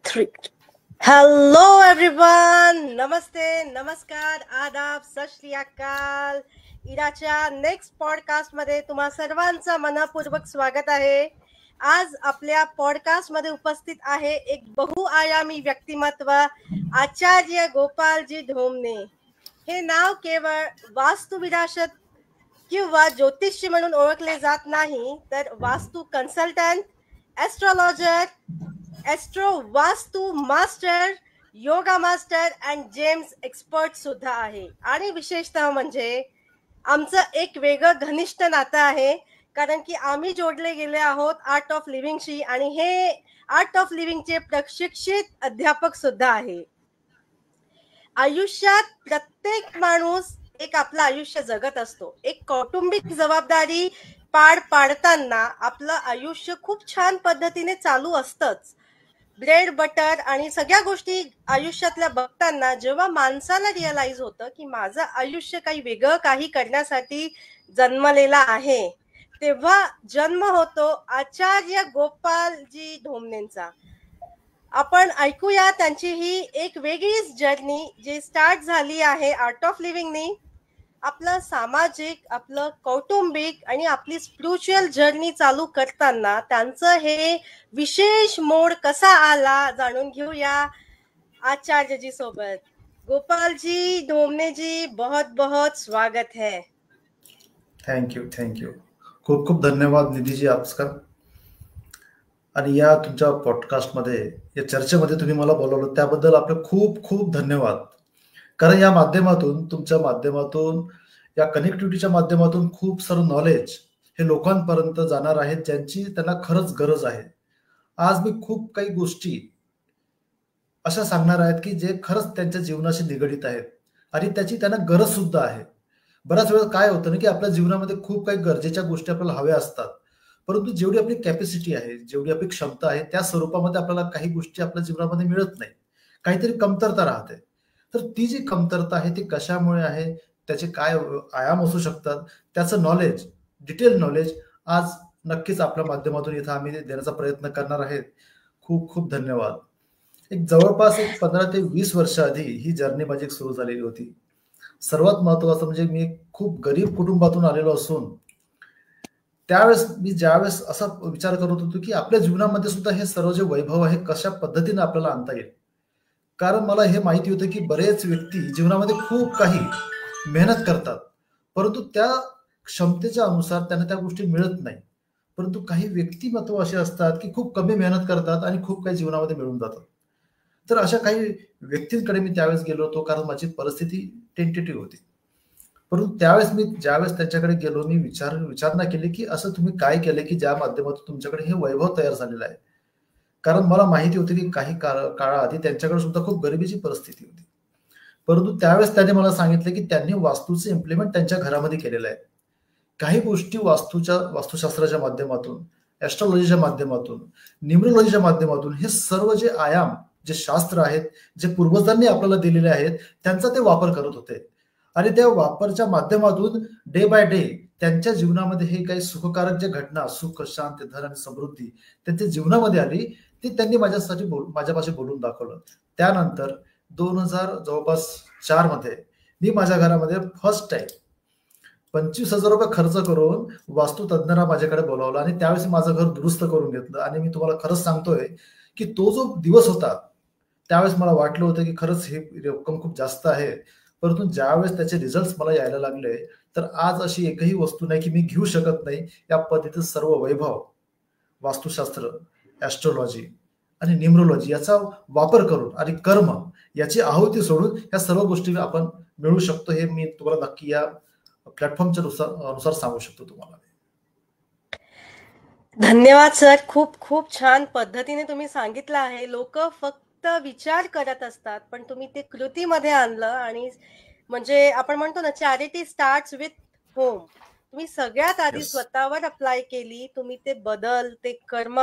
3. Hello everyone, नमस्ते, नमस्कार, आदाब, सत श्री अकाल. इराच्या नेक्स्ट पॉडकास्ट मध्ये तुम्हा सर्वांचं मनपूर्वक स्वागत आहे. आज आपल्या पॉडकास्ट मध्ये उपस्थित आहे एक बहुआयामी व्यक्तिमत्व, आचार्य गोपालजी ढोमणे. हे नाव केवळ वास्तुविरासत किंवा ज्योतिषी म्हणून ओळखले जात नाही, तर वास्तू कन्सल्टंट, एस्ट्रॉलॉजर, एस्ट्रो वास्तू master, yoga master and James expert सुद्धा आहे. आणि विशेषतः म्हणजे आमचं एक वेगळं घनिष्ठ नातं आहे, कारण की आम्ही जोडले गेले आहोत आर्ट ऑफ लिव्हिंगशी, आणि हे आर्ट ऑफ लिव्हिंगचे प्रशिक्षित अध्यापक सुद्धा आहे. आयुष्यात प्रत्येक माणूस एक आपलं आयुष्य जगत असतो. एक कौटुंबिक जबाबदारी पार पाडताना आपलं आयुष्य खूप छान पद्धतीने चालू असतंच. ब्रेड बटर आणि सगळ्या गोष्टी आयुष्यातल्या बघताना जेव्हा माणसाला रिअलाइज होतं की माझं आयुष्य काही वेगळं काही करण्यासाठी जन्मलेला आहे, तेव्हा जन्म होतो आचार्य गोपालजी ढोमणेंचा. आपण ऐकूया त्यांची ही एक वेगळीच जर्नी जी स्टार्ट झाली आहे आर्ट ऑफ लिव्हिंगनी. आपलं सामाजिक, आपलं कौटुंबिक आणि आपली स्पिरिच्युअल जर्नी चालू करताना त्यांचं हे विशेष मोड कसा आला जाणून घेऊया आचार्यजी सोबत. गोपालजी ढोमणे जी, बहुत बहुत स्वागत है. थँक्यू. खूप खूप धन्यवाद निधीजी आपका. आणि या तुमच्या पॉडकास्टमध्ये, या चर्चेमध्ये तुम्ही मला बोलवलं त्याबद्दल आपले खूप खूप धन्यवाद. कारण या माध्यमातून, तुमच्या माध्यमातून, या कनेक्टिव्हिटीच्या माध्यमातून खूप सारं नॉलेज हे लोकांपर्यंत जाणार आहे, ज्यांची त्यांना खरंच गरज आहे. आज मी खूप काही गोष्टी अशा सांगणार आहेत की जे खरंच त्यांच्या जीवनाशी निगडीत आहेत आणि त्याची त्यांना गरज सुद्धा आहे. बऱ्याच वेळा काय होतं ना की आपल्या जीवनामध्ये खूप काही गरजेच्या गोष्टी आपल्याला हव्या असतात, परंतु जेवढी आपली कॅपॅसिटी आहे, जेवढी आपली क्षमता आहे, त्या स्वरूपामध्ये आपल्याला काही गोष्टी आपल्या जीवनामध्ये मिळत नाही, काहीतरी कमतरता राहते. तर ती जी कमतरता आहे ती कशामुळे आहे, त्याचे काय आयाम असू शकतात, त्याचं नॉलेज, डिटेल नॉलेज आज नक्कीच आपल्या माध्यमातून इथं आम्ही देण्याचा प्रयत्न करणार आहेत. खूप खूप धन्यवाद. जवळपास 15 ते 20 वर्ष आधी ही जर्नी माझी सुरू झालेली होती. सर्वात महत्वाचं म्हणजे मी खूप गरीब कुटुंबातून आलेलो असून त्यावेळेस मी ज्यावेळेस असा विचार करत होतो की आपल्या जीवनामध्ये सुद्धा हे सर्व जे वैभव आहे कशा पद्धतीने आपल्याला आणता येईल. कारण मला हे माहिती होतं की बरेच व्यक्ती जीवनामध्ये खूप काही मेहनत करतात, परंतु त्या क्षमतेच्या अनुसार त्यांना त्या गोष्टी मिळत नाही. परंतु काही व्यक्तिमत्व असे असतात की खूप कमी मेहनत करतात आणि खूप काही जीवनामध्ये मिळून जातात. तर अशा काही व्यक्तींकडे मी त्यावेळेस गेलो होतो, कारण माझी परिस्थिती टेंटेटिव्ह होती. परंतु त्यावेळेस मी ज्यावेळेस त्यांच्याकडे गेलो, मी विचारणा केली की असं तुम्ही काय केलं की ज्या माध्यमातून तुमच्याकडे हे वैभव तयार झालेलं आहे. कारण मला माहिती होती की काही काळाआधी त्यांच्याकडे सुद्धा खूप गरिबीची परिस्थिती होती. परंतु त्यावेळेस त्यांनी मला सांगितलं की त्यांनी वास्तूचं इम्प्लिमेंट त्यांच्या घरामध्ये केलेलं आहे. काही गोष्टी वास्तुशास्त्राच्या माध्यमातून, ऍस्ट्रॉलॉजीच्या माध्यमातून, न्यूमरोलॉजीच्या माध्यमातून, हे सर्व जे आयाम, जे शास्त्र आहेत, जे पूर्वजांनी आपल्याला दिलेले आहेत, त्यांचा ते वापर करत होते. आणि त्या वापरच्या माध्यमातून डे बाय डे त्यांच्या जीवनामध्ये हे काही सुखकारक जे घटना, सुख, शांती, धन आणि समृद्धी त्यांच्या जीवनामध्ये आली, ती त्यांनी माझ्यापाशी बोलून दाखवलं. त्यानंतर 2000 जवळपास 4 मध्ये मी माझ्या घरामध्ये फर्स्ट टाइम 25,000 रुपये खर्च करून वास्तुतज्ञांना माझ्याकडे बोलावलं आणि त्यावेळेस माझं घर दुरुस्त करून घेतलं. आणि मी तुम्हाला खरंच सांगतोय की तो जो दिवस होता, त्यावेळेस मला वाटलं होतं की खरंच ही रक्कम खूप जास्त आहे. परंतु ज्यावेळेस त्याचे रिझल्ट मला यायला लागले, तर आज अशी एकही वस्तू नाही की मी घेऊ शकत नाही. या पद्धतीचं सर्व वैभव, वास्तुशास्त्र, ऍस्ट्रॉलॉजी आणि न्यूमरोलॉजी याचा वापर करून आणि कर्म याची आहुती सोडून या सर्व गोष्टी आपण मिळू शकतो, हे मी तुम्हाला नक्की या प्लॅटफॉर्मच्या अनुसार सांगू शकतो तुम्हाला. धन्यवाद सर. खूप खूप छान पद्धतीने तुम्ही सांगितलं आहे. लोक फक्त विचार करत असतात, पण तुम्ही ते कृतीमध्ये आणलं. आणि म्हणजे आपण म्हणतो ना, चॅरिटी स्टार्ट्स विथ होम. तुम्ही सगळ्यात आधी स्वतःवर अप्लाय केली. तुम्ही ते बदल, ते कर्म,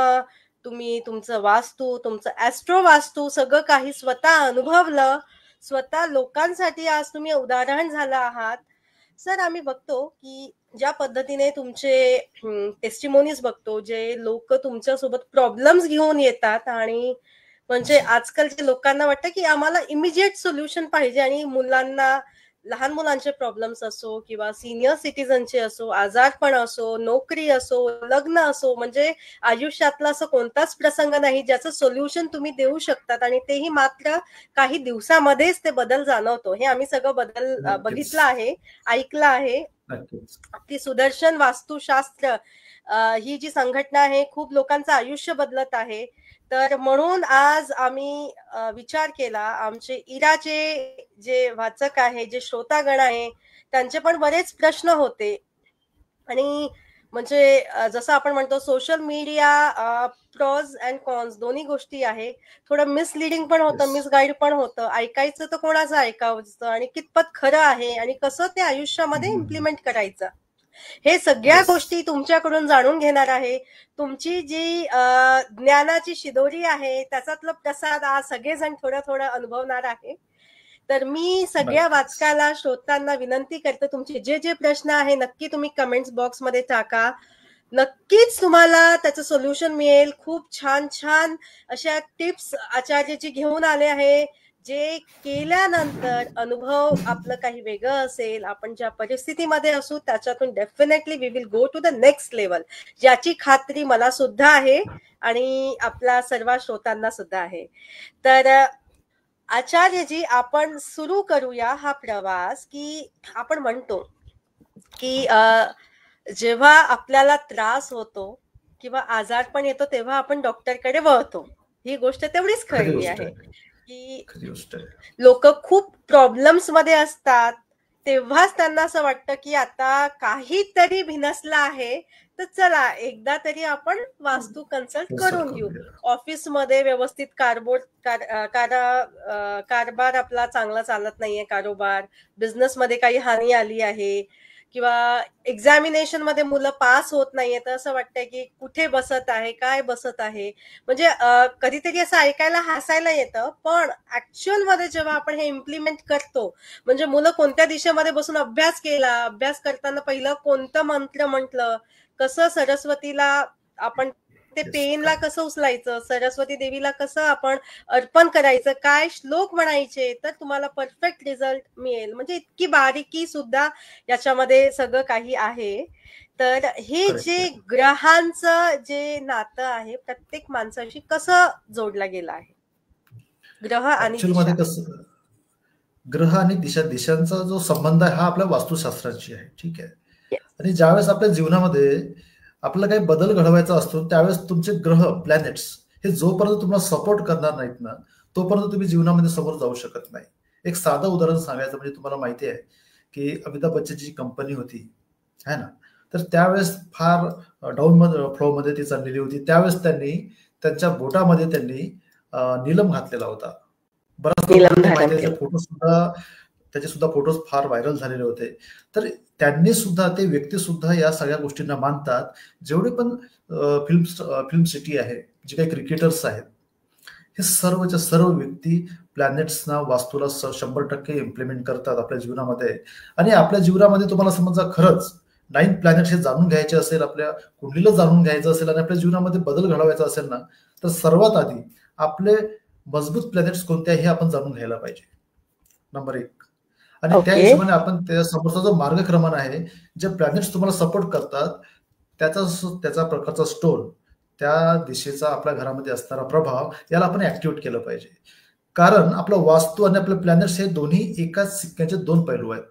तुम्ही तुमचं वास्तू, तुमचं ऍस्ट्रो वास्तू सगळं काही स्वतः अनुभवलं. स्वतः लोकांसाठी आज तुम्ही उदाहरण झालं आहात. सर, आम्ही बघतो की ज्या पद्धतीने तुमचे टेस्टिमोनीज बघतो, जे लोक तुमच्यासोबत प्रॉब्लेम्स घेऊन येतात आणि म्हणजे आजकालच्या लोकांना वाटतं की आम्हाला इमिजिएट सोल्युशन पाहिजे आणि मुलांना, लहान मुलांचे प्रॉब्लेम्स असो किंवा सिनियर सिटीजनचे असो, आजारपण असो, नोकरी असो, लग्न असो, म्हणजे आयुष्यातला असं कोणताच प्रसंग नाही ज्याचं सोल्युशन तुम्ही देऊ शकतात आणि तेही मात्र काही दिवसामध्येच ते बदल जाणवतो. हे आम्ही सगळं बदल बघितलं आहे, ऐकलं आहे. ती सुदर्शन वास्तुशास्त्र ही जी संघटना आहे खूप लोकांचं आयुष्य बदलत आहे. तर म्हणून आज आम्ही विचार केला, आमचे इराचे जे वाचक आहे, जे श्रोतागण आहे, त्यांचे पण बरेच प्रश्न होते आणि म्हणजे जसं आपण म्हणतो social media pros and cons दोन्ही गोष्टी आहे. थोडं मिसलिडिंग पण होतं, मिसगाईड पण होतं. ऐकायचं तर कोणाचं ऐकायचं आणि कितपत खरं आहे आणि कसं ते आयुष्यामध्ये इम्प्लिमेंट करायचं, हे सगळ्या गोष्टी तुमच्याकडून जाणून घेणार आहे. तुमची जी ज्ञानाची शिदोरी आहे त्याच्यातलं प्रसाद आज सगळेजण थोडं थोडं अनुभवणार आहे. तर मी सगळ्या वाचकाला, श्रोतांना विनंती करते, तुमचे जे जे प्रश्न आहे नक्की तुम्ही कमेंट्स बॉक्समध्ये टाका. नक्कीच तुम्हाला त्याचं सोल्युशन मिळेल. खूप छान छान अशा टिप्स आचार्यजी घेऊन आले आहे, जे केल्यानंतर अनुभव आपलं काही वेगळं असेल, आपण ज्या परिस्थितीमध्ये असू त्याच्यातून definitely we will go to the next level, ज्याची खात्री मला सुद्धा आहे आणि आपल्या सर्व श्रोतांना सुद्धा आहे. तर आचार्यजी, आपण सुरू करूया हा प्रवास. की आपण म्हणतो की जेव्हा आपल्याला त्रास होतो किंवा आजारपण येतो तेव्हा आपण डॉक्टरकडे वळतो. ही गोष्ट तेवढीच खरी आहे की लोक खूप प्रॉब्लेम्स मध्ये असतात तेव्हाच त्यांना असं वाटतं की आता काहीतरी भिनसलं आहे, तर चला एकदा तरी आपण वास्तू कन्सल्ट करून घेऊ. ऑफिसमध्ये व्यवस्थित कारभार आपला चांगला चालत नाहीये, कारोबार बिझनेसमध्ये काही हानी आली आहे किंवा एक्झामिनेशन मध्ये मुलं पास होत नाहीये, तर असं वाटतंय की कुठे बसत आहे, काय बसत आहे. म्हणजे कधीतरी असं ऐकायला हसायला येतं, पण ऍक्च्युअल मध्ये जेव्हा आपण हे इम्प्लिमेंट करतो, म्हणजे मुलं कोणत्या दिशेमध्ये बसून अभ्यास केला, अभ्यास करताना पहिलं कोणतं मंत्र म्हटलं, कसं सरस्वतीला आपण ते पेनला कसं उचलायचं, सरस्वती देवीला कसं आपण अर्पण करायचं, काय श्लोक म्हणायचे, तर तुम्हाला परफेक्ट रिझल्ट मिळेल. म्हणजे इतकी बारीकी सुद्धा याच्यामध्ये सगळं काही आहे. तर हे जे ग्रहांचं जे नातं आहे प्रत्येक माणसाशी कसं जोडलं गेलं आहे, ग्रह आणि दिशा. ग्रह आणि दिशांचा जो संबंध आहे हा आपल्या वास्तुशास्त्राची आहे. ठीक आहे. आणि ज्यावेळेस आपल्या जीवनामध्ये आपल्याला काही बदल घडवायचा असतो त्यावेळेस तुमचे ग्रह, प्लॅनेट्स हे जोपर्यंत तुम्हाला सपोर्ट करणार नाहीत ना, तोपर्यंत तुम्ही जीवनामध्ये समोर जाऊ शकत नाही. एक साधं उदाहरण सांगायचं म्हणजे तुम्हाला माहिती आहे की अमिताभ बच्चनची कंपनी होती है ना, तर त्यावेळेस फार डाऊन फ्लो मध्ये ती चाललेली होती. त्यावेळेस त्यांनी त्यांच्या बोटामध्ये त्यांनी नीलम घातलेला होता. बराच फोटो सुद्धा, त्याचे सुद्धा फोटोज फार व्हायरल झालेले होते. तर त्यांनी सुद्धा, ते व्यक्ती सुद्धा या सगळ्या गोष्टींना मानतात. जेवढे पण फिल्म सिटी आहे, जे काही क्रिकेटर्स आहेत, हे सर्वच्या सर्व व्यक्ती प्लॅनेट्सना, वास्तूला 100% इम्प्लिमेंट करतात आपल्या जीवनामध्ये. आणि आपल्या जीवनामध्ये तुम्हाला समजा खरंच 9 प्लॅनेट्स हे जाणून घ्यायचे असेल, आपल्या कुंडलीला जाणून घ्यायचं असेल आणि आपल्या जीवनामध्ये बदल घडवायचा असेल ना, तर सर्वात आधी आपले मजबूत प्लॅनेट्स कोणते हे आपण जाणून घ्यायला पाहिजे, नंबर 1. आणि त्या हिशोबाने आपण त्या समोरचा जो मार्गक्रमण आहे, जे प्लॅनेट्स तुम्हाला सपोर्ट करतात, त्याचा प्रकारचा स्टोन, त्या दिशेचा आपल्या घरामध्ये असणारा प्रभाव, याला आपण ऍक्टिव्हेट केलं पाहिजे. कारण आपला वास्तू आणि आपले प्लॅनेट्स हे दोन्ही एकाच सिक्क्याचे 2 पैलू आहेत.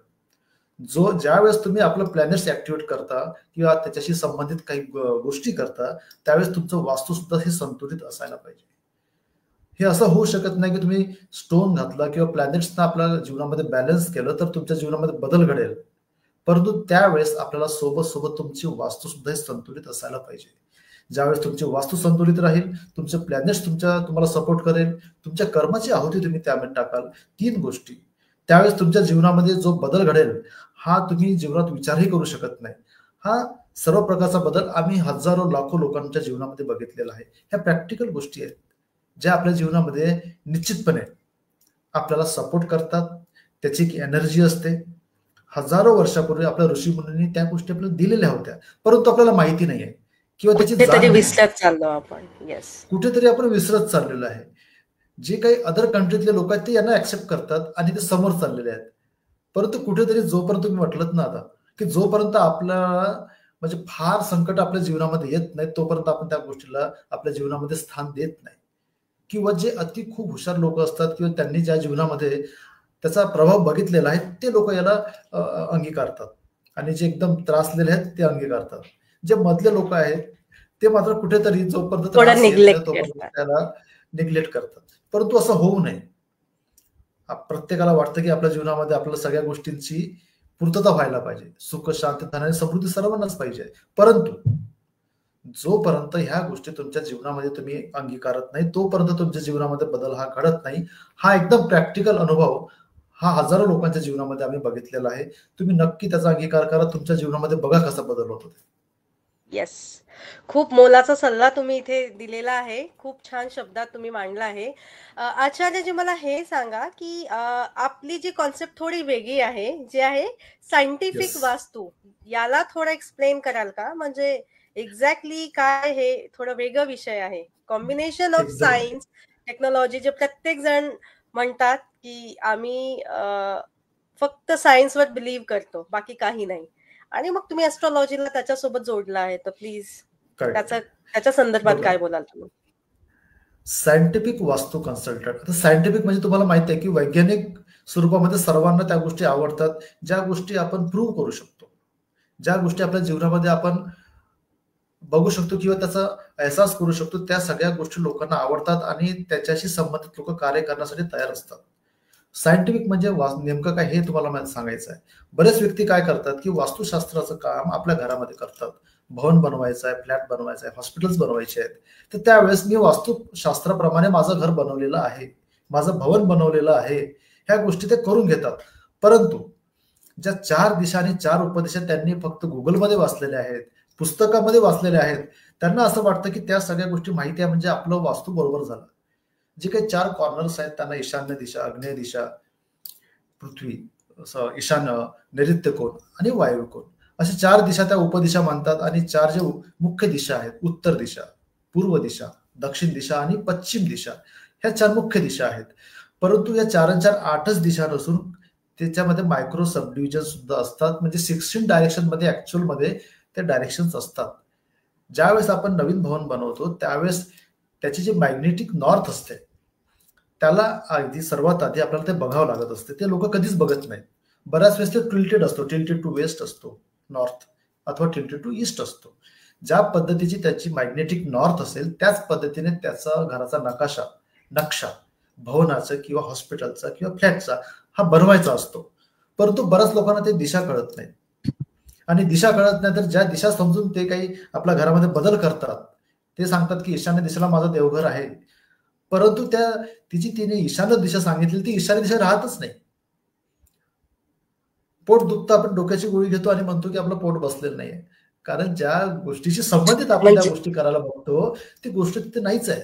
ज्यावेळेस तुम्ही आपलं प्लॅनेट्स ऍक्टिव्हेट करता किंवा त्याच्याशी संबंधित काही गोष्टी करता, त्यावेळेस तुमचं वास्तू सुद्धा हे संतुलित असायला पाहिजे. हे असं होऊ शकत नाही की तुम्ही स्टोन घातला किंवा प्लॅनेट्सना आपल्या जीवनामध्ये बॅलन्स केलं तर तुमच्या जीवनामध्ये बदल घडेल, परंतु त्यावेळेस आपल्याला सोबत सोबत तुमची वास्तू सुद्धा संतुलित असायला पाहिजे. ज्यावेळेस तुमची वास्तू संतुलित राहील, तुमचे प्लॅनेट्स तुम्हाला सपोर्ट करेल, तुमच्या कर्माची आहुती तुम्ही त्यामध्ये टाकाल, 3 गोष्टी, त्यावेळेस तुमच्या जीवनामध्ये जो बदल घडेल हा तुम्ही जीवनात विचारही करू शकत नाही. हा सर्व प्रकारचा बदल आम्ही हजारो लाखो लोकांच्या जीवनामध्ये बघितलेला आहे. ह्या प्रॅक्टिकल गोष्टी आहेत ज्या आपल्या जीवनामध्ये निश्चितपणे आपल्याला सपोर्ट करतात. त्याची एक एनर्जी असते. हजारो वर्षापूर्वी आपल्या ऋषीमुनींनी त्या गोष्टी आपल्याला दिलेल्या होत्या, परंतु आपल्याला माहिती नाहीये किंवा त्याची कुठेतरी विसरत चाललो आपण. कुठेतरी आपण विसरत चाललेलो आहे. जे काही अदर कंट्रीतले लोक आहेत ते यांना ऍक्सेप्ट करतात आणि ते समोर चाललेले आहेत. परंतु कुठेतरी जोपर्यंत तुम्ही म्हटलं ना आता की जोपर्यंत आपला म्हणजे फार संकट आपल्या जीवनामध्ये येत नाही तोपर्यंत आपण त्या गोष्टीला आपल्या जीवनामध्ये स्थान देत नाही. किंवा जे अति खूप हुशार लोक असतात किंवा त्यांनी ज्या जीवनामध्ये त्याचा प्रभाव बघितलेला आहे ते लोक याला अंगीकारतात आणि जे एकदम त्रासलेले आहेत ते अंगीकारतात. जे मधले लोक आहेत ते मात्र कुठेतरी जोपर्यंत त्रास येत नाही तोपर्यंत त्याला निग्लेक्ट करतात. परंतु असं होऊ नये. प्रत्येकाला वाटतं की आपल्या जीवनामध्ये आपल्याला सगळ्या गोष्टींची पूर्तता व्हायला पाहिजे, सुख शांती धन आणि समृद्धी सर्वांनाच पाहिजे. परंतु जोपर्यंत ह्या गोष्टी तुमच्या जीवनामध्ये तुम्ही अंगीकारत नाही तोपर्यंत तुमच्या जीवनामध्ये बदल हा घडत नाही. हा एकदम प्रॅक्टिकल अनुभव हा हजारो लोकांच्या जीवनामध्ये आम्ही बघितलेला आहे. तुम्ही नक्की त्याचा अंगीकार करा, तुमच्या जीवनामध्ये बघा कसा बदल होतो. येस, खूप मोलाचा सल्ला तुम्ही इथे दिलेला आहे. खूप छान शब्दात तुम्ही मांडला आहे. आचार्यजी मला हे सांगा की आपली जी कॉन्सेप्ट थोडी वेगळी आहे, जी आहे सायंटिफिक वास्तू, याला थोडं एक्सप्लेन कराल का? म्हणजे एक्झॅक्टली काय हे थोडं वेगळं विषय आहे. कॉम्बिनेशन ऑफ सायन्स टेक्नॉलॉजी, जे प्रत्येक जण म्हणतात की आम्ही फक्त सायन्सवर बिलीव्ह करतो, बाकी काही नाही, आणि मग तुम्ही ऍस्ट्रॉलॉजीला त्याच्यासोबत जोडला आहे, तर प्लीज त्याच्या संदर्भात काय बोलाल तुम्ही? सायंटिफिक वास्तू कन्सल्टंट. आता सायंटिफिक म्हणजे तुम्हाला माहिती आहे की वैज्ञानिक स्वरूपामध्ये सर्वांना त्या गोष्टी आवडतात, ज्या गोष्टी आपण प्रूव्ह करू शकतो, ज्या गोष्टी आपल्या जीवनामध्ये आपण बघू शकतो किंवा त्याचा अहसास करू शकतो, त्या सगळ्या गोष्टी लोकांना आवडतात आणि त्याच्याशी संबंधित लोक कार्य करण्यासाठी तयार असतात. सायंटिफिक म्हणजे नेमकं काय हे तुम्हाला मला सांगायचं आहे. बरेच व्यक्ती काय करतात की वास्तुशास्त्राचं काम आपल्या घरामध्ये करतात. भवन बनवायचं आहे, फ्लॅट बनवायचं आहे, हॉस्पिटल्स बनवायचे आहेत, तर त्यावेळेस मी वास्तुशास्त्राप्रमाणे माझं घर बनवलेलं आहे, माझं भवन बनवलेलं आहे, ह्या गोष्टी ते करून घेतात. परंतु ज्या 4 दिशा आणि 4 उपदिशा त्यांनी फक्त गुगलमध्ये वाचलेल्या आहेत, पुस्तकामध्ये वाचलेल्या आहेत, त्यांना असं वाटतं की त्या सगळ्या गोष्टी माहिती आहे म्हणजे आपलं वास्तू बरोबर झालं. जे काही 4 कॉर्नर्स आहेत त्यांना ईशान्य दिशा, आग्नेय दिशा, पृथ्वी, ईशान्य, नैऋत्य कोण आणि वायव्य कोण, असे 4 दिशा त्या उपदिशा मानतात. आणि 4 जे मुख्य दिशा आहेत, उत्तर दिशा, पूर्व दिशा, दक्षिण दिशा आणि पश्चिम दिशा, ह्या 4 मुख्य दिशा आहेत. परंतु या 4 8च दिशा नसून त्याच्यामध्ये मायक्रो सब डिव्हिजन सुद्धा असतात. म्हणजे 16 डायरेक्शन मध्ये ऍक्च्युअल मध्ये ते डायरेक्शन्स असतात. ज्यावेळेस आपण नवीन भवन बनवतो त्यावेळेस त्याची जी मॅग्नेटिक नॉर्थ असते त्याला अगदी सर्वात आधी आपल्याला ते बघावं लागत असते. ते लोक कधीच बघत नाहीत. बऱ्याच वेळेस ते टिल्टेड असतो, टिल्टेड टू वेस्ट असतो नॉर्थ, अथवा टिल्टेड टू ईस्ट असतो. ज्या पद्धतीची त्याची मॅग्नेटिक नॉर्थ असेल त्याच पद्धतीने त्याचा घराचा नक्षा भवनाचा किंवा हॉस्पिटलचा किंवा फ्लॅटचा हा बनवायचा असतो. परंतु बऱ्याच लोकांना ते दिशा कळत नाही. आणि दिशा कळत नाही तर ज्या दिशा समजून ते काही आपल्या घरामध्ये बदल करतात, ते सांगतात की ईशान्य दिशेला माझं देवघर आहे, परंतु तिने ईशान्य दिशा सांगितली, ती ईशान्य दिशा राहतच नाही. पोट दुखतं, आपण डोक्याची गोळी घेतो आणि म्हणतो की आपलं पोट बसलेलं नाहीये, कारण ज्या गोष्टीशी संबंधित आपण त्या गोष्टी करायला बघतो ती गोष्ट तिथे नाहीच आहे.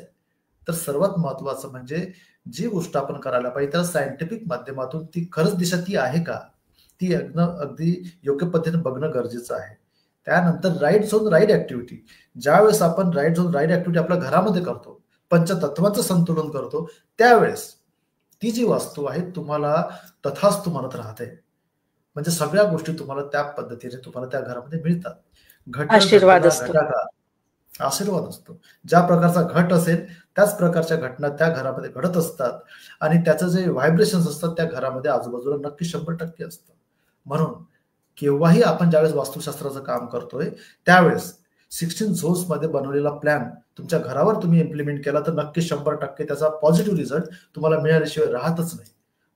तर सर्वात महत्वाचं म्हणजे जी गोष्ट आपण करायला पाहिजे त्याला सायंटिफिक माध्यमातून ती खरंच दिशा ती आहे का, ती अगदी योग्य पद्धतीने बघणं गरजेचं आहे. त्यानंतर राईट झोन राईट ऍक्टिव्हिटी, ज्यावेळेस आपण राईट झोन राईट ऍक्टिव्हिटी आपल्या घरामध्ये करतो, पंचतत्वाचं संतुलन करतो, त्यावेळेस ती जी वास्तू आहे तुम्हाला तथास्तु म्हणत राहते. म्हणजे सगळ्या गोष्टी तुम्हाला त्या पद्धतीने तुम्हाला त्या घरामध्ये मिळतात. आशीर्वाद असतो. ज्या प्रकारचा घट असेल त्याच प्रकारच्या घटना त्या घरामध्ये घडत असतात आणि त्याचं जे व्हायब्रेशन्स असतात त्या घरामध्ये आजूबाजूला नक्की 100% असतं. म्हणून केव्हाही आपण ज्यावेळेस वास्तुशास्त्राचं काम करतोय त्यावेळेस 16 झोन्स मध्ये बनवलेला प्लॅन तुमच्या घरावर तुम्ही इम्प्लिमेंट केला तर नक्की 100% त्याचा पॉझिटिव्ह रिझल्ट तुम्हाला मिळाल्याशिवाय राहतच नाही.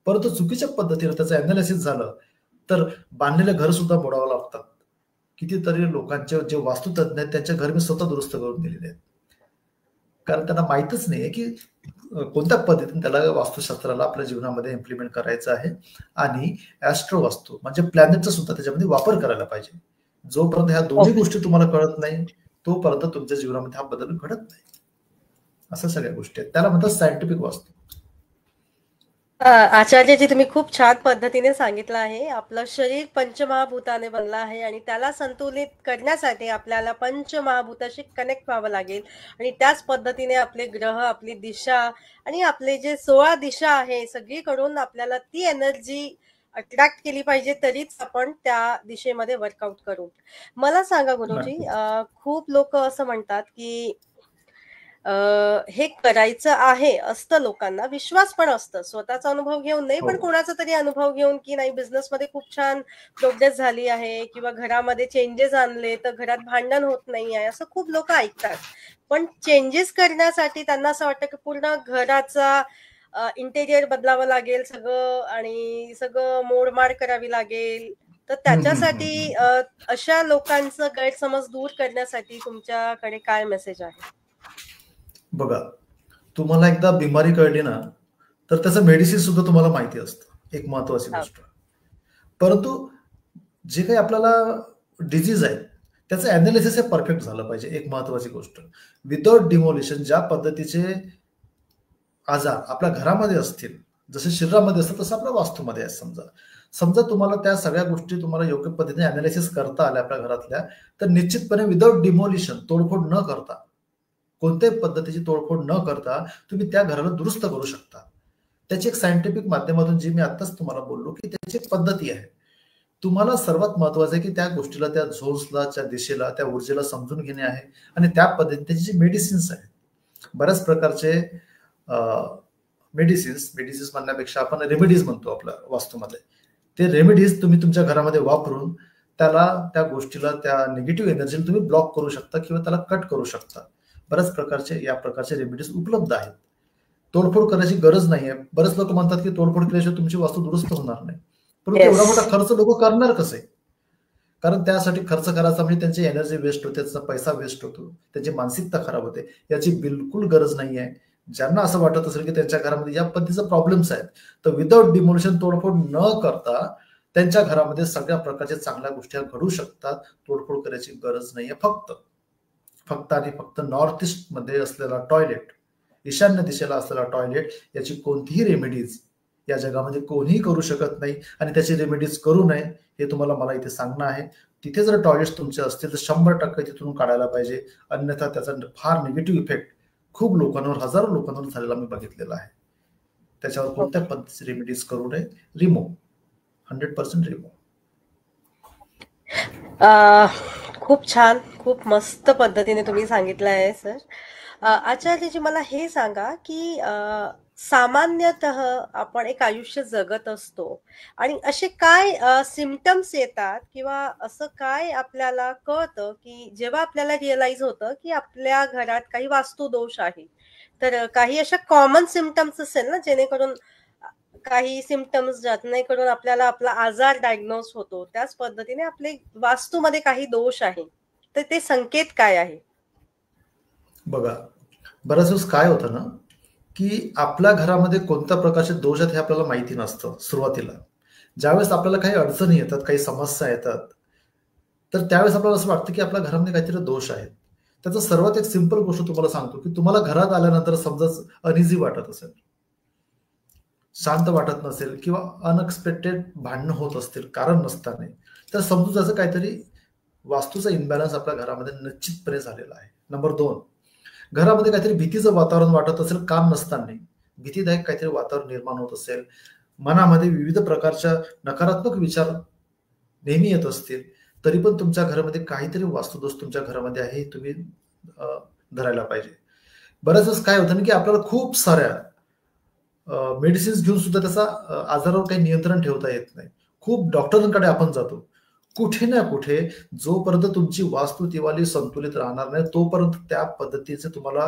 परंतु चुकीच्या पद्धतीने त्याचं अनालिसिस झालं तर बांधलेले घर सुद्धा मोडावं लागतात. कितीतरी लोकांचे जे वास्तुतज्ञ आहेत त्यांचे घर मी स्वतः दुरुस्त करून दिलेले आहेत, कारण त्यांना माहितच नाहीये की कोणत्या पद्धतीने त्याला वास्तुशास्त्राला आपल्या जीवनामध्ये इम्प्लिमेंट करायचं आहे. आणि ऍस्ट्रो वास्तू म्हणजे प्लॅनेटचा सुद्धा त्याच्यामध्ये वापर करायला पाहिजे. जोपर्यंत ह्या दोन्ही गोष्टी तुम्हाला कळत नाही तोपर्यंत तुमच्या जीवनामध्ये हा बदल घडत नाही. असं सगळ्या गोष्टी आहेत, त्याला म्हणतात सायंटिफिक वास्तू. आचार्यजी, तुम्ही खूप छान पद्धतीने सांगितलं आहे. आपलं शरीर पंचमहाभूताने बनलं आहे आणि त्याला संतुलित करण्यासाठी आपल्याला पंचमहाभूताशी कनेक्ट व्हावं लागेल आणि त्याच पद्धतीने आपले ग्रह, आपली दिशा आणि आपले जे 16 दिशा आहे सगळीकडून आपल्याला ती एनर्जी अट्रॅक्ट केली पाहिजे, तरीच आपण त्या दिशेमध्ये वर्कआउट करू. मला सांगा गुरुजी, नक्कीच. खूप लोक असं म्हणतात की हे करायचं आहे असतं, लोकांना विश्वास पण असतं, स्वतःचा अनुभव घेऊन नाही हो. पण कोणाचा तरी अनुभव घेऊन की नाही बिझनेस मध्ये खूप छान प्रोग्रेस झाली आहे किंवा घरामध्ये चेंजेस आणले तर घरात भांडण होत नाही आहे, असं खूप लोक ऐकतात. पण चेंजेस करण्यासाठी त्यांना असं वाटतं की पूर्ण घराचा इंटेरियर बदलावं लागेल सगळं आणि सगळं मोडमाड करावी लागेल. तर हम्म, हम्म, हम्म, त्याच्यासाठी हम्म. अशा लोकांचं गैरसमज दूर करण्यासाठी तुमच्याकडे काय मेसेज आहे? बघा, तुम्हाला एकदा बिमारी कळली ना, तर त्याचं मेडिसिन सुद्धा तुम्हाला माहिती असतं, एक महत्वाची हा. गोष्ट. परंतु जे काही आपल्याला डिझीज आहे त्याचं अनालिसिस हे परफेक्ट झालं पाहिजे, एक महत्वाची गोष्ट. विदाउट डिमोलिशन ज्या पद्धतीचे आजार आपल्या घरामध्ये असतील, जसे शरीरामध्ये असतात तसं आपल्या वास्तूमध्ये आहे. समजा समजा तुम्हाला त्या सगळ्या गोष्टी तुम्हाला योग्य पद्धतीने अनालिसिस करता आल्या आपल्या घरातल्या, तर निश्चितपणे विदाउट डिमोलिशन, तोडफोड न करता, कोणत्याही पद्धतीची तोडफोड न करता तुम्ही त्या घराला दुरुस्त करू शकता. त्याची एक सायंटिफिक माध्यमातून जी मी आत्ताच तुम्हाला बोललो की त्याची एक पद्धती आहे. तुम्हाला सर्वात महत्वाचं आहे की त्या गोष्टीला, त्या झोन्सला, त्या दिशेला, त्या ऊर्जेला समजून घेणे आहे आणि त्या पद्धतीने त्याची जी मेडिसिन्स आहेत, बऱ्याच प्रकारचे मेडिसिन्स म्हणण्यापेक्षा आपण रेमेडीज म्हणतो आपल्या वास्तूमध्ये, ते रेमेडीज तुम्ही तुमच्या घरामध्ये वापरून त्याला, त्या गोष्टीला, त्या निगेटिव्ह एनर्जीला तुम्ही ब्लॉक करू शकता किंवा त्याला कट करू शकता. बऱ्याच प्रकारचे या प्रकारचे रेमेडीज उपलब्ध आहेत. तोडफोड करायची गरज नाहीये. बरेच लोक म्हणतात की तोडफोड केल्याशिवाय तुमची वास्तू दुरुस्त होणार नाही, परंतु एवढा मोठा खर्च लोक करणार कसे? कारण त्यासाठी खर्च करायचा म्हणजे त्यांची एनर्जी वेस्ट होते, त्यांचा पैसा वेस्ट होतो, त्यांची मानसिकता खराब होते. याची बिलकुल गरज नाही आहे. ज्यांना असं वाटत असेल की त्यांच्या घरामध्ये या पद्धतीचे प्रॉब्लेम्स आहेत, तर विदाउट डिमोलिशन, तोडफोड न करता त्यांच्या घरामध्ये सगळ्या प्रकारच्या चांगल्या गोष्टी घडू शकतात. तोडफोड करायची गरज नाहीये. फक्त आणि फक्त नॉर्थ ईस्ट मध्ये असलेला टॉयलेट, ईशान्य दिशेला असलेला टॉयलेट, याची कोणतीही रेमेडीज या जगामध्ये कोणीही करू शकत नाही आणि त्याची रेमेडीज करू नये हे तुम्हाला मला इथे सांगणं आहे. तिथे जर टॉयलेट्स तुमचे असतील तर 100% तिथून काढायला पाहिजे, अन्यथा त्याचा फार निगेटिव्ह इफेक्ट खूप लोकांवर, हजारो लोकांवर झालेला मी बघितलेला आहे. त्याच्यावर कोणत्या पद्धतीची रेमेडीज करू नये. Remove, 100% remove. खूप छान, खूप मस्त पद्धतीने तुम्ही सांगितलं आहे सर. आचार्यजी, मला हे सांगा की सामान्यतः आपण एक आयुष्य जगत असतो आणि असे काय सिम्पटम्स येतात किंवा असं काय आपल्याला कळतं की जेव्हा आपल्याला रिअलाइज होतं की आपल्या घरात काही वास्तुदोष आहे? तर काही अशा कॉमन सिम्पटम्स असेल ना, जेणेकरून काही सिम्पटम्स जेणेकरून आपल्याला आपला आजार डायग्नोज होतो, त्याच पद्धतीने आपले वास्तूमध्ये काही दोष आहे, तर ते संकेत काय आहे? बघा, बऱ्याच वेळेस काय होतं ना, की आपल्या घरामध्ये कोणत्या प्रकारचे दोष आहेत हे आपल्याला माहिती नसतं सुरुवातीला. ज्यावेळेस आपल्याला काही अडचणी येतात, काही समस्या येतात, तर त्यावेळेस आपल्याला असं वाटतं की आपल्या घरामध्ये काहीतरी दोष आहेत. त्याचं सर्वात एक सिंपल गोष्ट तुम्हाला सांगतो की तुम्हाला घरात आल्यानंतर समजा अनइझी वाटत असेल, शांत वाटत नसेल किंवा अनएक्सपेक्टेड भांडणं होत असतील कारण नसताना, तर समजून जायचं काहीतरी वास्तूचा इम्बॅलन्स आपल्या घरामध्ये निश्चितपणे झालेला आहे. नंबर 2, घरामध्ये काहीतरी भीतीचं वातावरण वाटत असेल काम नसताना, भीतीदायक काहीतरी वातावरण निर्माण होत असेल, मनामध्ये विविध प्रकारच्या नकारात्मक विचार नेहमी येत असतील, तरी पण तुमच्या घरामध्ये काहीतरी वास्तुदोष तुमच्या घरामध्ये आहे, हे तुम्ही धरायला पाहिजे. बऱ्याच वेळेस काय होतं ना की आपल्याला खूप साऱ्या मेडिसिन्स घेऊन सुद्धा त्याचा आजारावर काही नियंत्रण ठेवता येत नाही. खूप डॉक्टरांकडे आपण जातो. कुठे ना कुठे जोपर्यंत तुमची वास्तू तिवाली संतुलित राहणार नाही, तोपर्यंत त्या पद्धतीचे तुम्हाला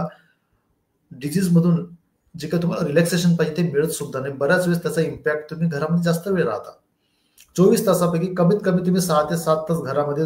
डिजीज मधून जे काही तुम्हाला रिलॅक्सेशन पाहिजे ते मिळत सुद्धा नाही. बऱ्याच वेळेस त्याचा इम्पॅक्ट, तुम्ही घरामध्ये जास्त वेळ राहता. 24 तासापैकी कमीत कमी तुम्ही 6 ते 7 तास घरामध्ये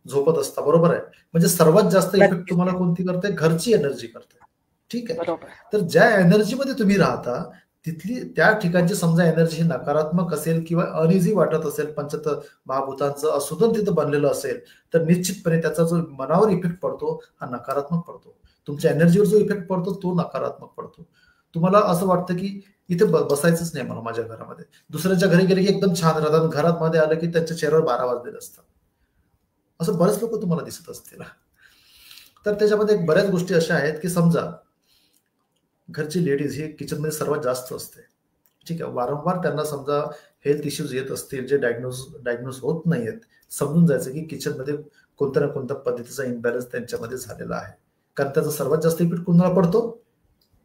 झोपत असता, बरोबर आहे? म्हणजे सर्वात जास्त इफेक्ट नक्कीच. तुम्हाला कोणती करते? घरची एनर्जी करते. ठीक आहे. बरोबर. तर ज्या एनर्जीमध्ये तुम्ही राहता, तिथली त्या ठिकाणची समजा एनर्जी ही नकारात्मक असेल किंवा अनइझी वाटत असेल, पंचत महाभूतांचं असुदन तिथं बनलेलं असेल, तर निश्चितपणे त्याचा जो मनावर इफेक्ट पडतो हा नकारात्मक पडतो. तुमच्या एनर्जीवर जो इफेक्ट पडतो तो नकारात्मक पडतो. तुम्हाला असं वाटतं की इथे बसायचंच नाही मला माझ्या घरामध्ये. दुसऱ्यांच्या घरी गेले की एकदम छान राहतात, घरात मध्ये आलं की त्यांच्या चेहऱ्यावर 12 वाजलेले असतात. असं बरेच लोक तुम्हाला दिसत असतील. तर त्याच्यामध्ये बऱ्याच गोष्टी अशा आहेत की समजा घरची लेडीज ही किचनमध्ये सर्वात जास्त असते, ठीक आहे. वारंवार त्यांना समजा हेल्थ इश्यूज येत असतील जे डायग्नोज होत नाहीयेत, समजून जायचं की किचनमध्ये कोणत्या ना कोणत्या पद्धतीचा इम्बॅलन्स त्यांच्यामध्ये झालेला आहे. कारण त्याचा सर्वात जास्त इफेक्ट कुणाला पडतो?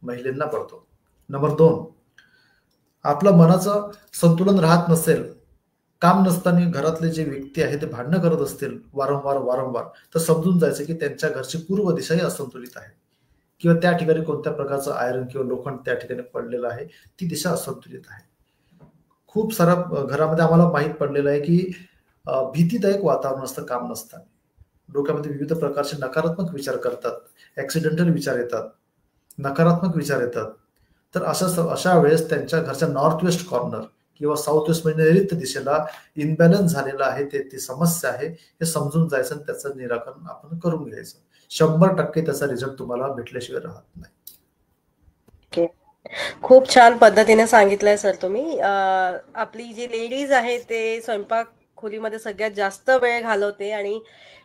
महिलांना पडतो. नंबर 2, आपलं मनाचं संतुलन राहत नसेल, काम नसताना घरातले जे व्यक्ती आहे ते भांडणं करत असतील वारंवार, तर समजून जायचं की त्यांच्या घरची पूर्व दिशाही असंतुलित आहे, किंवा त्या ठिकाणी कोणत्या प्रकारचं आयरन किंवा लोखंड त्या ठिकाणी पडलेलं आहे, ती दिशा असंतुलित आहे. खूप सारा घरामध्ये आम्हाला माहीत पडलेलं आहे की भीतीदायक वातावरण असतं काम नसताना. डोक्यामध्ये विविध प्रकारचे नकारात्मक विचार करतात, ऍक्सिडेंटल विचार येतात, नकारात्मक विचार येतात. तर अशा वेळेस त्यांच्या घरच्या नॉर्थ वेस्ट कॉर्नर किंवा साऊथ वेस्ट म्हणजे नैऋत्य दिशेला इनबॅलन्स झालेला आहे, ती समस्या आहे, हे समजून जायचं आणि त्याचं निराकरण आपण करून घ्यायचं. 100% त्याचा रिझल्ट तुम्हाला भेटल्याशिवाय राहत नाही. खूप छान पद्धतीने सांगितलंय सर तुम्ही. आपली जी लेडीज आहे ते स्वयंपाक खोलीमध्ये सगळ्यात जास्त वेळ घालवते आणि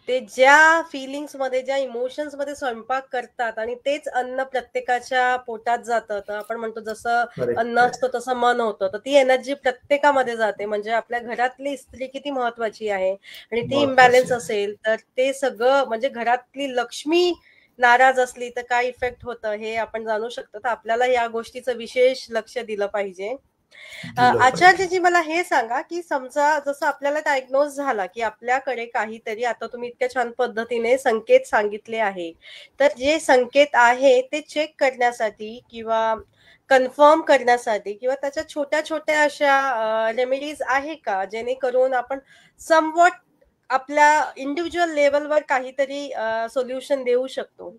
ते ज्या फिलिंग्स मध्ये, ज्या इमोशन्स मध्ये स्वयंपाक करतात आणि तेच अन्न प्रत्येकाच्या पोटात जातं. तर आपण म्हणतो जसं अन्न असतं तसं मन होतं, तर ती एनर्जी प्रत्येकामध्ये जाते. म्हणजे आपल्या घरातली स्त्री किती महत्वाची आहे आणि ती इम्बॅलन्स असेल तर ते सगळं, म्हणजे घरातली लक्ष्मी नाराज असली तर काय इफेक्ट होतं हे आपण जाणू शकतो. तर आपल्याला या गोष्टीचं विशेष लक्ष दिलं पाहिजे. आचार्यजी मला हे सांगा की समजा जसं आपल्याला डायग्नोज झाला की आपल्याकडे काहीतरी, आता तुम्ही इतक्या छान पद्धतीने संकेत सांगितले आहे, तर जे संकेत आहे ते चेक करण्यासाठी किंवा कन्फर्म करण्यासाठी किंवा त्याच्या छोट्या छोट्या अशा रेमेडीज आहे का जेणेकरून आपण समवॉट आपल्या इंडिव्हिज्युअल लेवलवर काहीतरी सोल्युशन देऊ शकतो?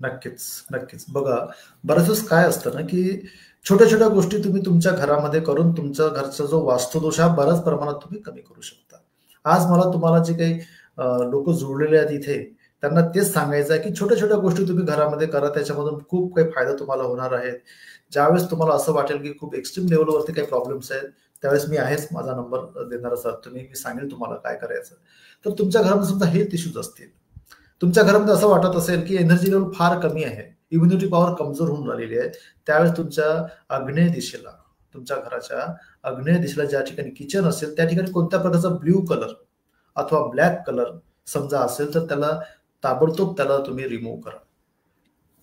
नक्कीच. बघा, बऱ्याच वेळेस काय असतं ना की छोट्या छोट्या गोष्टी तुम्ही तुमच्या घरामध्ये करून तुमच्या घरचा जो वास्तुदोष हा बऱ्याच प्रमाणात तुम्ही कमी करू शकता. आज मला तुम्हाला जे काही लोक जोडलेले आहेत इथे, त्यांना तेच सांगायचं आहे की छोट्या छोट्या गोष्टी तुम्ही घरामध्ये करा, त्याच्यामधून खूप काही फायदा तुम्हाला होणार आहे. ज्यावेळेस तुम्हाला असं वाटेल की खूप एक्स्ट्रीम लेवलवरती काही प्रॉब्लेम्स आहेत, त्यावेळेस मी आहेच, माझा नंबर देणार असतात तुम्ही, मी सांगेल तुम्हाला काय करायचं. तर तुमच्या घरामध्ये समजा हेल्थ इश्यूज असतील, तुमच्या घरामध्ये असं वाटत असेल की एनर्जी लेवल फार कमी आहे, इम्युनिटी पॉवर कमजोर होऊन राहिलेली आहे, त्यावेळेस तुमच्या आग्नेय दिशेला, तुमच्या घराच्या आग्नेय दिशेला ज्या ठिकाणी किचन असेल त्या ठिकाणी कोणत्या प्रकारचा ब्ल्यू कलर अथवा ब्लॅक कलर समजा असेल तर त्याला ताबडतोब त्याला तुम्ही रिमूव्ह करा.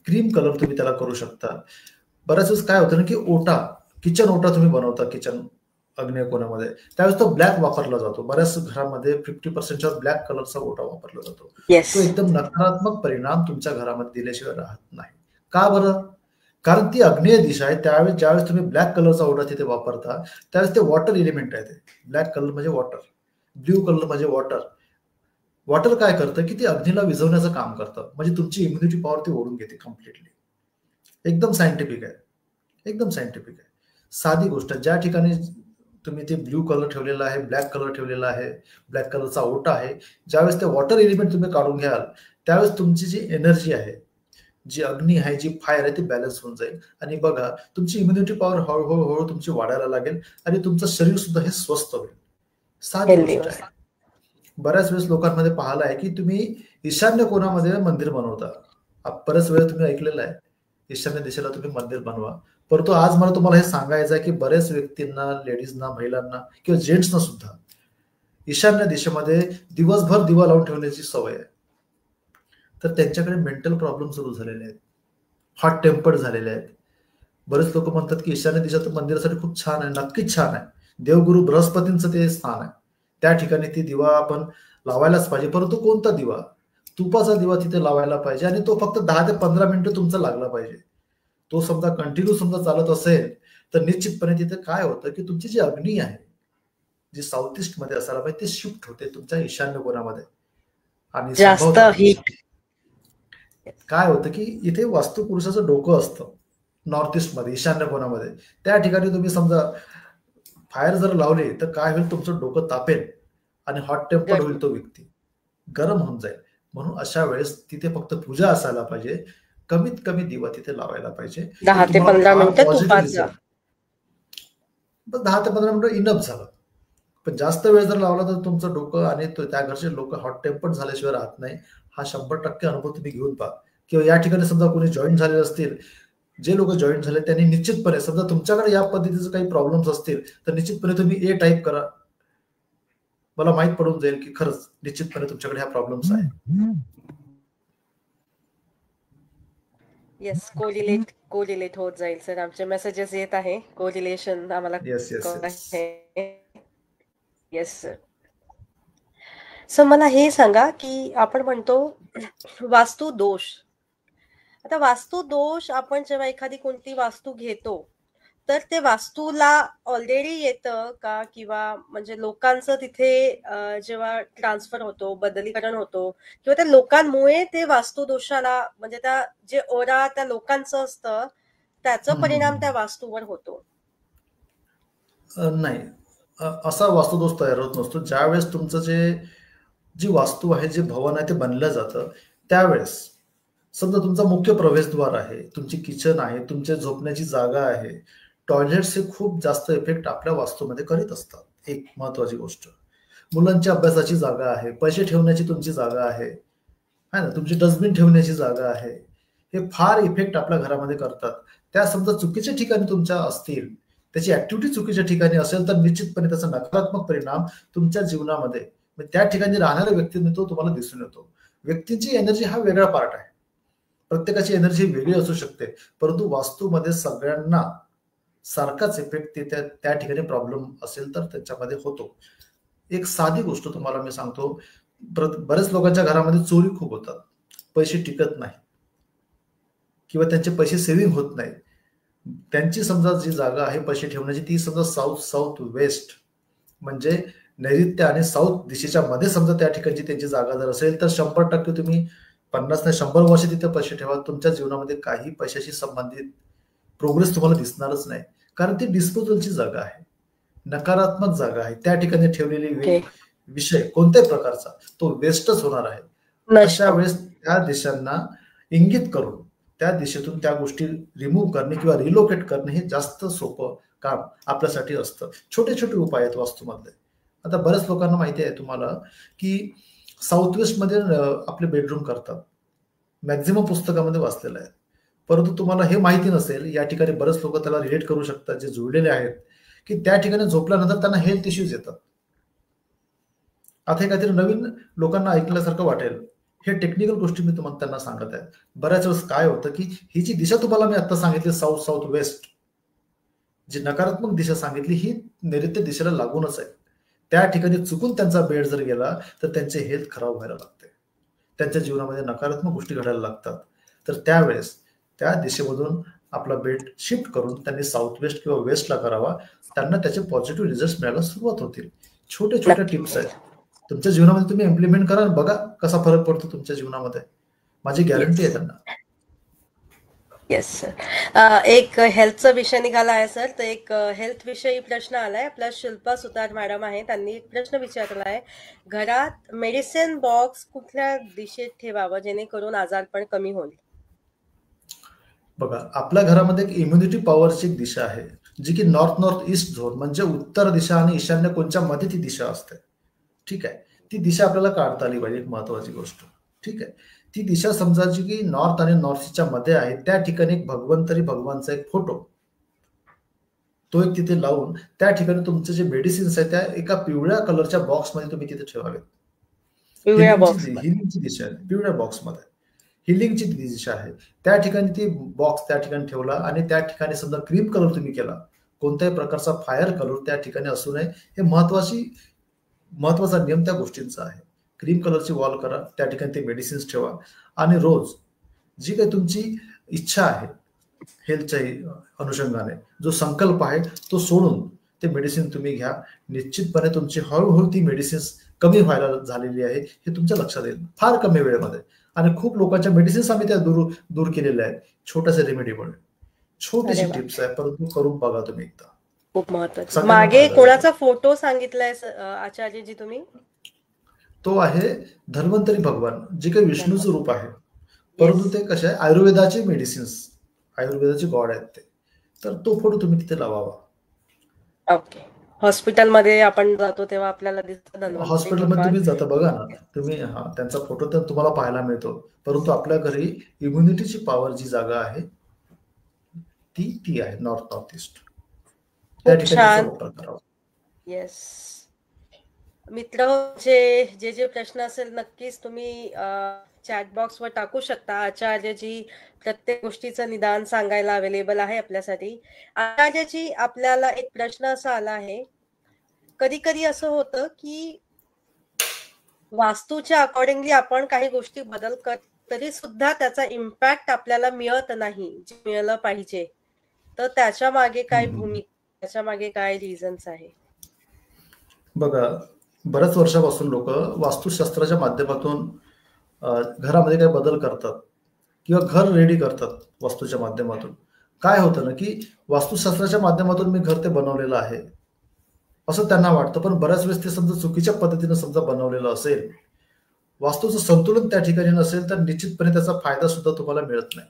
क्रीम कलर तुम्ही त्याला करू शकता. बऱ्याच वेळेस काय होतं ना की ओटा, किचन ओटा तुम्ही बनवता किचन आग्नेय कोणामध्ये, त्यावेळेस तो ब्लॅक वापरला जातो. बऱ्याच घरामध्ये 50% ब्लॅक कलरचा ओटा वापरला जातो. तो एकदम नकारात्मक परिणाम तुमच्या घरामध्ये दिल्याशिवाय राहत नाही. का बरं? कारण ती आग्नेय दिशा आहे. त्यावेळेस ज्यावेळेस तुम्ही ब्लॅक कलरचा ओटा तिथे वापरता त्यावेळेस ते वॉटर एलिमेंट आहे. ते ब्लॅक कलर म्हणजे वॉटर, ब्ल्यू कलर म्हणजे वॉटर. वॉटर काय करतं की ती अग्नीला विझवण्याचं काम करतं, म्हणजे तुमची इम्युनिटी पॉवर ती ओढून घेते कम्प्लिटली. एकदम सायंटिफिक आहे. साधी गोष्ट, ज्या ठिकाणी तुम्ही ते ब्ल्यू कलर ठेवलेला आहे, ब्लॅक कलर ठेवलेला आहे, ब्लॅक कलरचा ओटा आहे, ज्यावेळेस ते वॉटर एलिमेंट तुम्ही काढून घ्याल त्यावेळेस तुमची जी एनर्जी आहे, जी अग्नी आहे, जी फायर आहे, ती बॅलन्स होऊन जाईल. आणि बघा, तुमची इम्युनिटी पॉवर हळूहळू तुमची वाढायला लागेल आणि तुमचं शरीर सुद्धा हे स्वस्थ होईल. साधी गोष्ट आहे. बऱ्याच वेळेस लोकांमध्ये पाहिलं आहे की तुम्ही ईशान्य कोणामध्ये मंदिर बनवता. बऱ्याच वेळा तुम्ही ऐकलेलं आहे ईशान्य दिशेला तुम्ही मंदिर बनवा. परंतु आज मला तुम्हाला हे सांगायचं आहे की बऱ्याच व्यक्तींना, लेडीजना, महिलांना किंवा जेंट्सना सुद्धा ईशान्य दिशेमध्ये दिवसभर दिवा लावून ठेवण्याची सवय आहे. तर त्यांच्याकडे मेंटल प्रॉब्लेम सुरू झालेले आहेत, हॉट टेम्पर्ड झालेले आहेत. बरेच लोक म्हणतात की ईशान्य दिशा तर मंदिरासाठी खूप छान आहे. नक्कीच छान आहे. देवगुरु बृहस्पतींचं ते स्थान आहे, त्या ठिकाणी ती दिवा आपण लावायलाच पाहिजे. परंतु कोणता दिवा? तुपाचा दिवा तिथे लावायला पाहिजे आणि तो फक्त 10 ते 15 मिनिटं तुमचा लागला पाहिजे. तो समजा कंटिन्यू समजा चालत असेल तर निश्चितपणे तिथे काय होतं की तुमची जी अग्नी आहे, जी साऊथ ईस्ट मध्ये असायला पाहिजे, ते शिफ्ट होते तुमच्या ईशान्य कोणामध्ये. आणि काय होतं की इथे वास्तुपुरुषाचं डोकं असतं नॉर्थ ईस्ट मध्ये, ईशान्य कोणामध्ये. त्या ठिकाणी तुम्ही समजा फायर जर लावली तर काय होईल, तुमचं डोकं तापेल आणि हॉट टेम्पर्ड होईल, तो व्यक्ती गरम होऊन जाईल. म्हणून अशा वेळेस तिथे फक्त पूजा असायला पाहिजे, कमीत कमी दिवा तिथे लावायला पाहिजे. 10 ते 15 मिनिटं तुपाचा. 10 ते 15 मिनिटं इनफ झालं. पण जास्त वेळ जर लावला तर तुमचं डोकं आणि त्या घरचे लोक हॉट टेम्पर्ड झाल्याशिवाय राहत नाही. हा 100% अनुभव तुम्ही घेऊन पहा. किंवा या ठिकाणी समजा कोणी जॉईन झालेले असतील, जे लोक जॉईन झाले त्यांनी निश्चितपणे, समजा तुमच्याकडे या पद्धतीचे काही प्रॉब्लेम्स असतील तर निश्चितपणे तुम्ही ए टाईप करा. मला माहित पडून जाईल की खरंच निश्चितपणे तुमच्याकडे ह्या प्रॉब्लेम्स आहे. येस, कोरिलेट होत जाईल सर. आमचे मेसेजेस येत आहे, कोरिलेशन आम्हाला. Yes sir. सर मला हे सांगा की आपण म्हणतो वास्तू दोष. आता वास्तू दोष आपण जेव्हा एखादी कोणती वास्तू घेतो तर ते वास्तूला ऑलरेडी येतं का, किंवा म्हणजे लोकांचं तिथे जेव्हा ट्रान्सफर होतो, बदलीकरण होतो, किंवा त्या लोकांमुळे ते वास्तू दोषाला, म्हणजे त्या जे ओरा त्या लोकांचं असतं त्याचा परिणाम त्या वास्तूवर होतो? नाही, असा वास्तुदोष तयार होत नसतो. ज्यावेळेस तुमचं जी वास्तू आहे, जे भवन आहे ते बनलं जातं, त्यावेळेस समजा तुमचा मुख्य प्रवेशद्वार आहे, तुमची किचन आहे, तुमच्या झोपण्याची जागा आहे, टॉयलेट्स हे खूप जास्त इफेक्ट आपल्या वास्तूमध्ये करीत असतात. एक महत्वाची गोष्ट, मुलांच्या अभ्यासाची जागा आहे, पैसे ठेवण्याची तुमची जागा आहे ना, तुमची डस्टबिन ठेवण्याची जागा आहे, हे फार इफेक्ट आपल्या घरामध्ये करतात. त्या समजा चुकीच्या ठिकाणी तुमच्या असतील, त्याची ऍक्टिव्हिटी चुकीच्या ठिकाणी असेल तर निश्चितपणे त्याचा नकारात्मक परिणाम तुमच्या जीवनामध्ये, त्या ठिकाणी राहणाऱ्या व्यक्तीने तो तुम्हाला दिसून येतो. व्यक्तीची एनर्जी हा वेगळा पार्ट आहे, प्रत्येकाची एनर्जी वेगळी असू शकते, परंतु वास्तूमध्ये सगळ्यांना सारखाच इफेक्ट त्या ठिकाणी प्रॉब्लेम असेल तर त्याच्यामध्ये होतो. एक साधी गोष्ट तुम्हाला मी सांगतो, बरेच लोकांच्या घरामध्ये चोरी खूप होतात, पैसे टिकत नाही किंवा त्यांचे पैसे सेव्हिंग होत नाही. त्यांची समजा जी जागा आहे पैसे ठेवण्याची, ती समजा साऊथ वेस्ट म्हणजे नैऋत्य आणि साऊथ दिशेच्या मध्ये समजा त्या ठिकाणची त्यांची जागा जर असेल तर 100% तुम्ही 50 नाही 100 वर्ष तिथे पैसे ठेवा, तुमच्या जीवनामध्ये काही पैशाशी संबंधित प्रोग्रेस तुम्हाला दिसणारच नाही. कारण ती डिस्पोजलची जागा आहे, नकारात्मक जागा आहे. त्या ठिकाणी ठेवलेली विषय कोणत्याही प्रकारचा तो वेस्टच होणार आहे. अशा वेळेस त्या दिशांना इंगित करून त्या दिशेतून त्या गोष्टी रिमूव्ह करणे किंवा रिलोकेट करणे हे जास्त सोपं काम आपल्यासाठी असतं. छोटे छोटे उपाय आहेत वास्तूमधले. आता बऱ्याच लोकांना माहिती आहे तुम्हाला की साऊथ वेस्ट मध्ये आपले बेडरूम करतात, मॅक्झिमम पुस्तकामध्ये वाचलेलं आहे. परंतु तुम्हाला हे माहिती नसेल, या ठिकाणी बरेच लोक त्याला रिलेट करू शकतात जे जुळलेले आहेत, की त्या ठिकाणी झोपल्यानंतर त्यांना हेल्थ इश्यूज येतात. आता हे काहीतरी नवीन लोकांना ऐकल्यासारखं वाटेल, हे टेक्निकल गोष्टी मी तुम्हाला त्यांना सांगत आहे. बऱ्याच वेळेस काय होतं की ही जी दिशा तुम्हाला मी आता सांगितली साऊथ वेस्ट, जी नकारात्मक दिशा सांगितली ही नैऋत्य दिशेला लागूनच आहे. त्या ठिकाणी चुकून त्यांचा बेड जर गेला तर त्यांचे हेल्थ खराब व्हायला लागते, त्यांच्या जीवनामध्ये नकारात्मक गोष्टी घडायला लागतात. तर त्यावेळेस त्या दिशेमधून आपला बेड शिफ्ट करून त्यांनी साऊथ वेस्ट किंवा वेस्टला करावा, त्यांना त्याचे पॉझिटिव्ह रिझल्ट मिळायला सुरुवात होतील. छोटे छोटे टिप्स आहेत, तुमच्या जीवनामध्ये तुम्ही इम्प्लिमेंट करा, बघा कसा फरक पडतो तुमच्या जीवनामध्ये, माझी गॅरंटी आहे त्यांना. Yes sir. एक हेल्थचा विषय निघाला आहे सर, तर एक हेल्थ विषयी प्रश्न आलाय. आपल्या शिल्पा सुतार मॅडम आहे, त्यांनी एक प्रश्न विचारला आहे, घरात मेडिसिन बॉक्स कुठल्या दिशेत ठेवावं जेणेकरून आजारपण कमी होईल? बघा, आपल्या घरामध्ये एक इम्युनिटी पॉवरची एक दिशा आहे जी की नॉर्थ ईस्ट झोन म्हणजे उत्तर दिशा आणि ईशान्य कोणच्या मध्ये ती दिशा असते. ठीक आहे, ती दिशा आपल्याला काढता आली पाहिजे, एक महत्वाची गोष्ट. ठीक आहे, ती दिशा समजायची की नॉर्थ आणि नॉर्थ ईस्टच्या मध्ये आहे. त्या ठिकाणी एक भगवानचा एक फोटो, तो एक तिथे लावून त्या ठिकाणी तुमचे जे मेडिसिन्स आहे त्या एका पिवळ्या कलरच्या बॉक्समध्ये तुम्ही तिथे ठेवावेत. हिलिंगची दिशा आहे, पिवळ्या बॉक्समध्ये हिलिंगची दिशा आहे. त्या ठिकाणी ती बॉक्स त्या ठिकाणी ठेवला आणि त्या ठिकाणी समजा क्रीम कलर तुम्ही केला, कोणत्याही प्रकारचा फायर कलर त्या ठिकाणी असू नये, हे महत्वाचा नियम त्या गोष्टींचा आहे. क्रीम कलरची वॉल करा, त्या ठिकाणी ते मेडिसिन्स ठेवा आणि रोज जी काही तुमची इच्छा आहे हेल्थच्या अनुषंगाने, जो संकल्प आहे तो सोडून ते मेडिसिन तुम्ही घ्या. निश्चितपणे तुमची हळूहळू ती मेडिसिन्स कमी व्हायला झालेली आहे हे तुमच्या लक्षात येईल फार कमी वेळेमध्ये. आणि खूप लोकांच्या मेडिसिन्स आम्ही त्या दूर केलेल्या आहेत छोट्याशा रेमेडीमुळे. छोटीशी टिप्स आहे, परंतु करून बघा तुम्ही एकदा, खूप महत्वाचं. मागे कोणाचा फोटो सांगितलाय आचार्यजी तुम्ही? तो आहे धन्वंतरी भगवान, जे काही विष्णूचं रूप आहे. परंतु ते कसे आहे, आयुर्वेदाचे मेडिसिन्स, आयुर्वेदाचे गॉड आहेत ते, तर तो फोटो तुम्ही तिथे लावावा. ओके. हॉस्पिटलमध्ये आपण जातो तेव्हा आपल्याला दिसतं हॉस्पिटलमध्ये तुम्ही जाता बघा ना, तुम्ही त्यांचा फोटो तर तुम्हाला पाहायला मिळतो, परंतु आपल्या घरी इम्युनिटीची पॉवर जी जागा आहे ती आहे नॉर्थ ईस्ट, त्या ठिकाणी वापर करावा. येस मित्र, जे जे प्रश्न असेल नक्कीच तुम्ही चॅट बॉक्स वर टाकू शकता. आचार्यजी प्रत्येक गोष्टीचं निदान सांगायला अवेलेबल आहे आपल्यासाठी. आचार्यजी, आपल्याला एक प्रश्न असा आला आहे, कधी कधी असं होतं की वास्तूच्या अकॉर्डिंगली आपण काही गोष्टी बदल तरी सुद्धा त्याचा इम्पॅक्ट आपल्याला मिळत नाही जे मिळालं पाहिजे, तर त्याच्या मागे काय भूमिका, त्याच्या मागे काय रिझन्स आहे? बघा, बऱ्याच वर्षापासून लोक वास्तुशास्त्राच्या माध्यमातून घरामध्ये काही बदल करतात किंवा घर रेडी करतात वास्तूच्या माध्यमातून. काय होतं ना की वास्तुशास्त्राच्या माध्यमातून मी घर ते बनवलेलं आहे असं त्यांना वाटतं, पण बऱ्याच वेळेस ते समजा चुकीच्या पद्धतीने समजा बनवलेलं असेल, वास्तूचं संतुलन त्या ठिकाणी नसेल, तर निश्चितपणे त्याचा फायदा सुद्धा तुम्हाला मिळत नाही.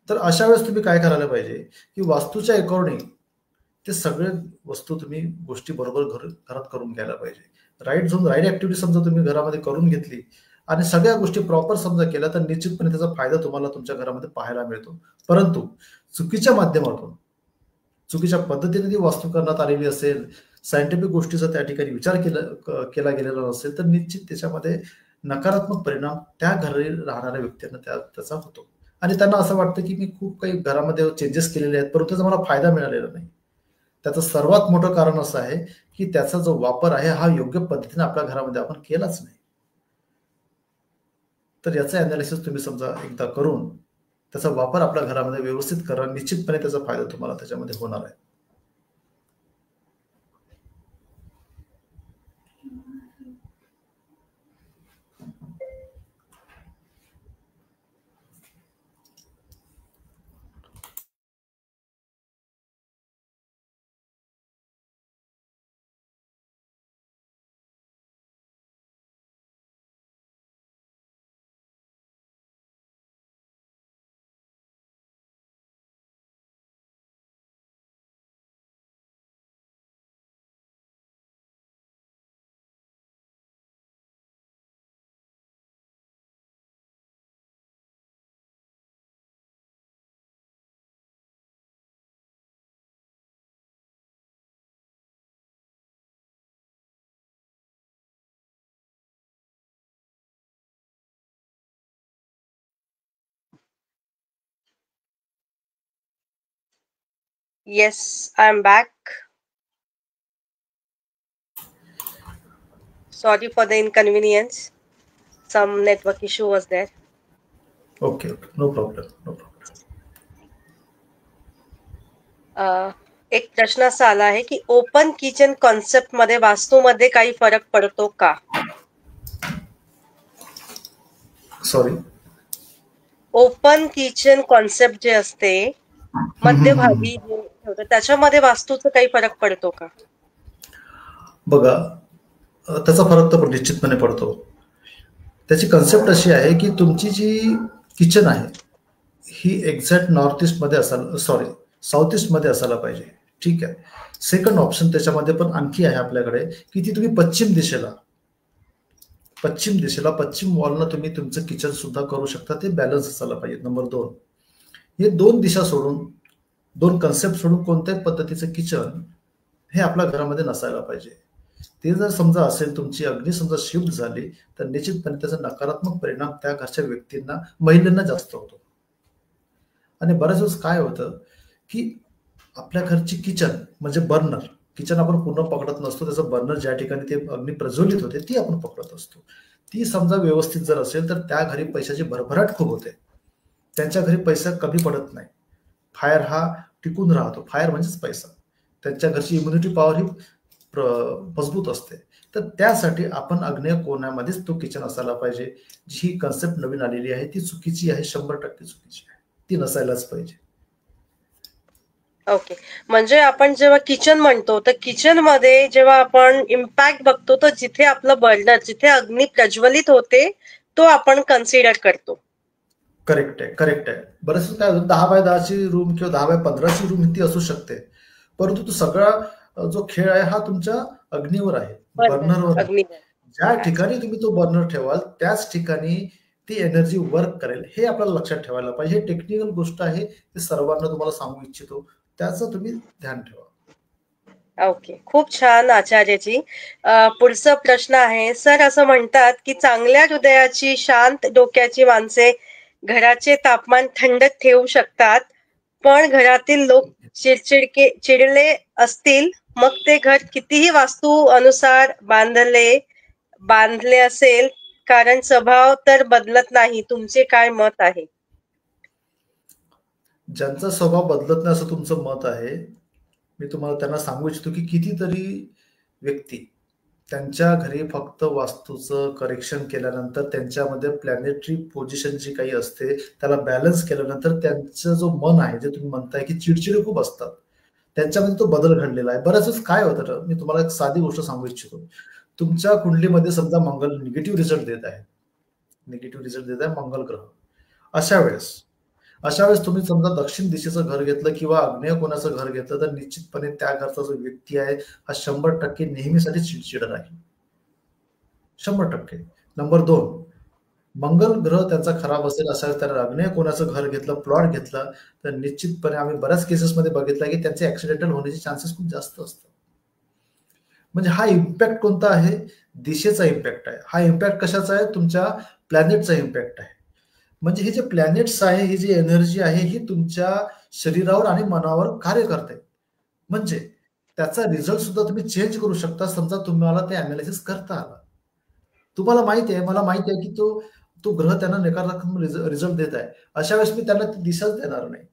तर अशा वेळेस तुम्ही काय करायला पाहिजे की वास्तूच्या अकॉर्डिंग ते सगळे वस्तू तुम्ही गोष्टी बरोबर घरात करून घ्यायला पाहिजे. राईट ऍक्टिव्हिटी समजा तुम्ही घरामध्ये करून घेतली आणि सगळ्या गोष्टी प्रॉपर समजा केल्या, तर निश्चितपणे त्याचा फायदा तुम्हाला तुमच्या घरामध्ये पाहायला मिळतो. परंतु चुकीच्या माध्यमातून, चुकीच्या पद्धतीने ती वास्तू करण्यात आलेली असेल, सायंटिफिक गोष्टीचा त्या ठिकाणी विचार केला गेलेला नसेल, तर निश्चित त्याच्यामध्ये नकारात्मक परिणाम त्या घरी राहणाऱ्या व्यक्तींना त्याचा होतो आणि त्यांना असं वाटतं की मी खूप काही घरामध्ये चेंजेस केलेले आहेत, परंतु त्याचा मला फायदा मिळालेला नाही. त्याचं सर्वात मोठं कारण असं आहे की त्याचा जो वापर आहे हा योग्य पद्धतीने आपल्या घरामध्ये आपण केलाच नाही. तर याचं अनालिसिस तुम्ही समजा एकदा करून त्याचा वापर आपल्या घरामध्ये व्यवस्थित करा, निश्चितपणे त्याचा फायदा तुम्हाला त्याच्यामध्ये होणार आहे. Yes, I'm back. Sorry for the inconvenience. Some network issue was there. Okay, no problem. एक प्रश्न असा आला आहे की ओपन किचन कॉन्सेप्ट मध्ये वास्तूमध्ये काही फरक पडतो का? सॉरी, ओपन किचन कॉन्सेप्ट जे असते मध्यभागी त्याच्यामध्ये वास्तूचा काही फरक पडतो का? बघा, त्याचा फरक तर निश्चितपणे पडतो. त्याची कन्सेप्ट अशी आहे की तुमची जी किचन आहे ही एक्झॅक्ट नॉर्थ ईस्ट मध्ये साऊथ ईस्ट मध्ये असायला पाहिजे. ठीक आहे. सेकंड ऑप्शन त्याच्यामध्ये पण आणखी आहे आपल्याकडे की ती तुम्ही पश्चिम दिशेला पश्चिम वॉलला तुम्ही तुमचं किचन सुद्धा करू शकता. ते बॅलन्स असायला पाहिजे. नंबर 2, हे 2 दिशा सोडून, 2 कन्सेप्ट सोडून कोणत्याही पद्धतीचं किचन हे आपल्या घरामध्ये नसायला पाहिजे. ते जर समजा असेल, तुमची अग्नी समजा शिफ्ट झाली, तर निश्चितपणे त्याचा नकारात्मक परिणाम त्या घरच्या व्यक्तींना, महिलांना जास्त होतो. आणि बऱ्याच वेळेस काय होतं की आपल्या घरची किचन म्हणजे बर्नर, किचन आपण पूर्ण पकडत नसतो, त्याचं बर्नर ज्या ठिकाणी ते अग्नी प्रज्वलित होते ती आपण पकडत असतो. ती समजा व्यवस्थित जर असेल तर त्या घरी पैशाची भरभराट खूप होते, त्यांच्या घरी पैसा कमी पडत नाही, फायर हा टिकून राहतो. फायर म्हणजेच पैसा. त्यांच्या घरची इम्युनिटी पॉवर ही मजबूत असते. तर त्यासाठी आपण आग्नेय कोण्यामध्येच तो किचन असायला पाहिजे. जी कन्सेप्ट नवीन आलेली आहे ती चुकीची आहे, 100% चुकीची आहे. ती नसायलाच पाहिजे. ओके, म्हणजे आपण जेव्हा किचन म्हणतो तर किचन मध्ये जेव्हा आपण इम्पॅक्ट बघतो तर जिथे आपलं बर्नर, जिथे अग्नी प्रज्वलित होते तो आपण कन्सिडर करतो. करेक्ट आहे, करेक्ट आहे. बरेच काय होतं, 10x10ची रूम किंवा 10x15ची रूम ती असू शकते, परंतु तो सगळा जो खेळ आहे हा तुमच्या अग्नीवर आहे, बर्नरवर आहे. अग्नी. ज्या ठिकाणी तुम्ही तो बर्नर ठेवाल त्याच ठिकाणी ती एनर्जी वर्क करेल, हे आपल्याला लक्षात ठेवायला पाहिजे. हे टेक्निकल गोष्ट आहे, ते सर्वांना तुम्हाला सांगू इच्छितो, त्याचं तुम्ही ध्यान ठेवा. ओके, खूप छान आचार्यजी. पुढचा प्रश्न आहे, सर असं म्हणतात की चांगल्या हृदयाची शांत डोक्याची माणसे घराचे तापमान थंड ठेवू शकतात, पण घरातील लोक चिडले असतील मग ते घर कितीही वास्तू अनुसार बांधले असेल, कारण स्वभाव तर बदलत नाही. तुमचे काय मत आहे? ज्यांचा स्वभाव बदलत नाही असं तुमचं मत आहे, मी तुम्हाला त्यांना सांगू इच्छितो की कितीतरी व्यक्ती त्यांच्या घरी फक्त वास्तूचं करेक्शन केल्यानंतर, त्यांच्यामध्ये प्लॅनेटरी पोझिशन जी काही असते त्याला बॅलन्स केल्यानंतर त्यांचं जो मन आहे, जे तुम्ही म्हणताय की चिडचिडे खूप असतात, त्यांच्यामध्ये तो बदल घडलेला आहे. बऱ्याच वेळेस काय होतं, मी तुम्हाला एक साधी गोष्ट सांगू इच्छितो. तुमच्या कुंडलीमध्ये समजा मंगल निगेटिव्ह रिझल्ट देत आहे मंगल ग्रह. अशा वेळेस तुम्ही समजा दक्षिण दिशेचं घर घेतलं किंवा आग्नेय कोणाचं घर घेतलं, तर निश्चितपणे त्या घरचा जो व्यक्ती आहे हा 100% नेहमीसाठी चिडचिड राहील, 100%. नंबर 2, मंगल ग्रह त्यांचा खराब असेल, अशा त्याला आग्नेय कोणाचं घर घेतलं, प्लॉट घेतला, तर निश्चितपणे आम्ही बऱ्याच केसेसमध्ये बघितलं की त्यांचे ऍक्सिडेंटल होण्याचे चान्सेस खूप जास्त असतात. म्हणजे हा इम्पॅक्ट कोणता आहे? दिशेचा इम्पॅक्ट आहे. हा इम्पॅक्ट कशाचा आहे? तुमच्या प्लॅनेटचा इम्पॅक्ट आहे. म्हणजे हे जे प्लॅनेट्स आहे, ही जी एनर्जी आहे, ही तुमच्या शरीरावर आणि मनावर कार्य करते. म्हणजे त्याचा रिझल्ट सुद्धा तुम्ही चेंज करू शकता, समजा तुम्हाला ते अनालिसिस करता आला. तुम्हाला माहिती आहे, मला माहिती आहे की तो ग्रह त्यांना नकारात्मक रिझल्ट देत आहे. अशा वेळेस मी त्यांना ती दिशाच देणार नाही.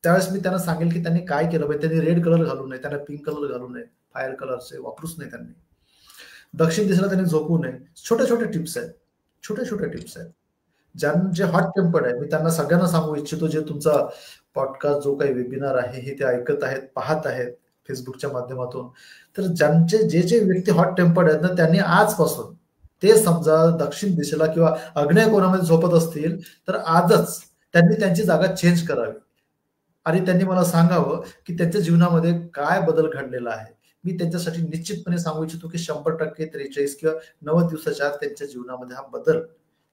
त्यावेळेस मी त्यांना सांगेल की त्यांनी काय केलं पाहिजे. त्यांनी रेड कलर घालू नये, त्यांना पिंक कलर घालू नये, फायर कलरचे वापरूच नाही त्यांनी. दक्षिण दिशेला त्यांनी झोपू नये. छोट्या छोट्या टिप्स आहेत. जे हॉट टेम्पर्ड आहे, मी त्यांना सगळ्यांना सांगू इच्छितो, जे तुमचा पॉडकास्ट जो काही वेबिनार आहे हे ते ऐकत आहेत, पाहत आहेत फेसबुकच्या माध्यमातून, तर ज्यांचे जे व्यक्ती हॉट टेम्पर्ड आहेत ना, त्यांनी आजपासून ते समजा दक्षिण दिशेला किंवा आग्नेय कोणामध्ये झोपत असतील, तर आजच त्यांनी त्यांची जागा चेंज करावी आणि त्यांनी मला सांगावं की त्यांच्या जीवनामध्ये काय बदल घडलेला आहे. मी त्यांच्यासाठी निश्चितपणे सांगू इच्छितो की 100% 43 किंवा 90 दिवसाच्या आत त्यांच्या जीवनामध्ये हा बदल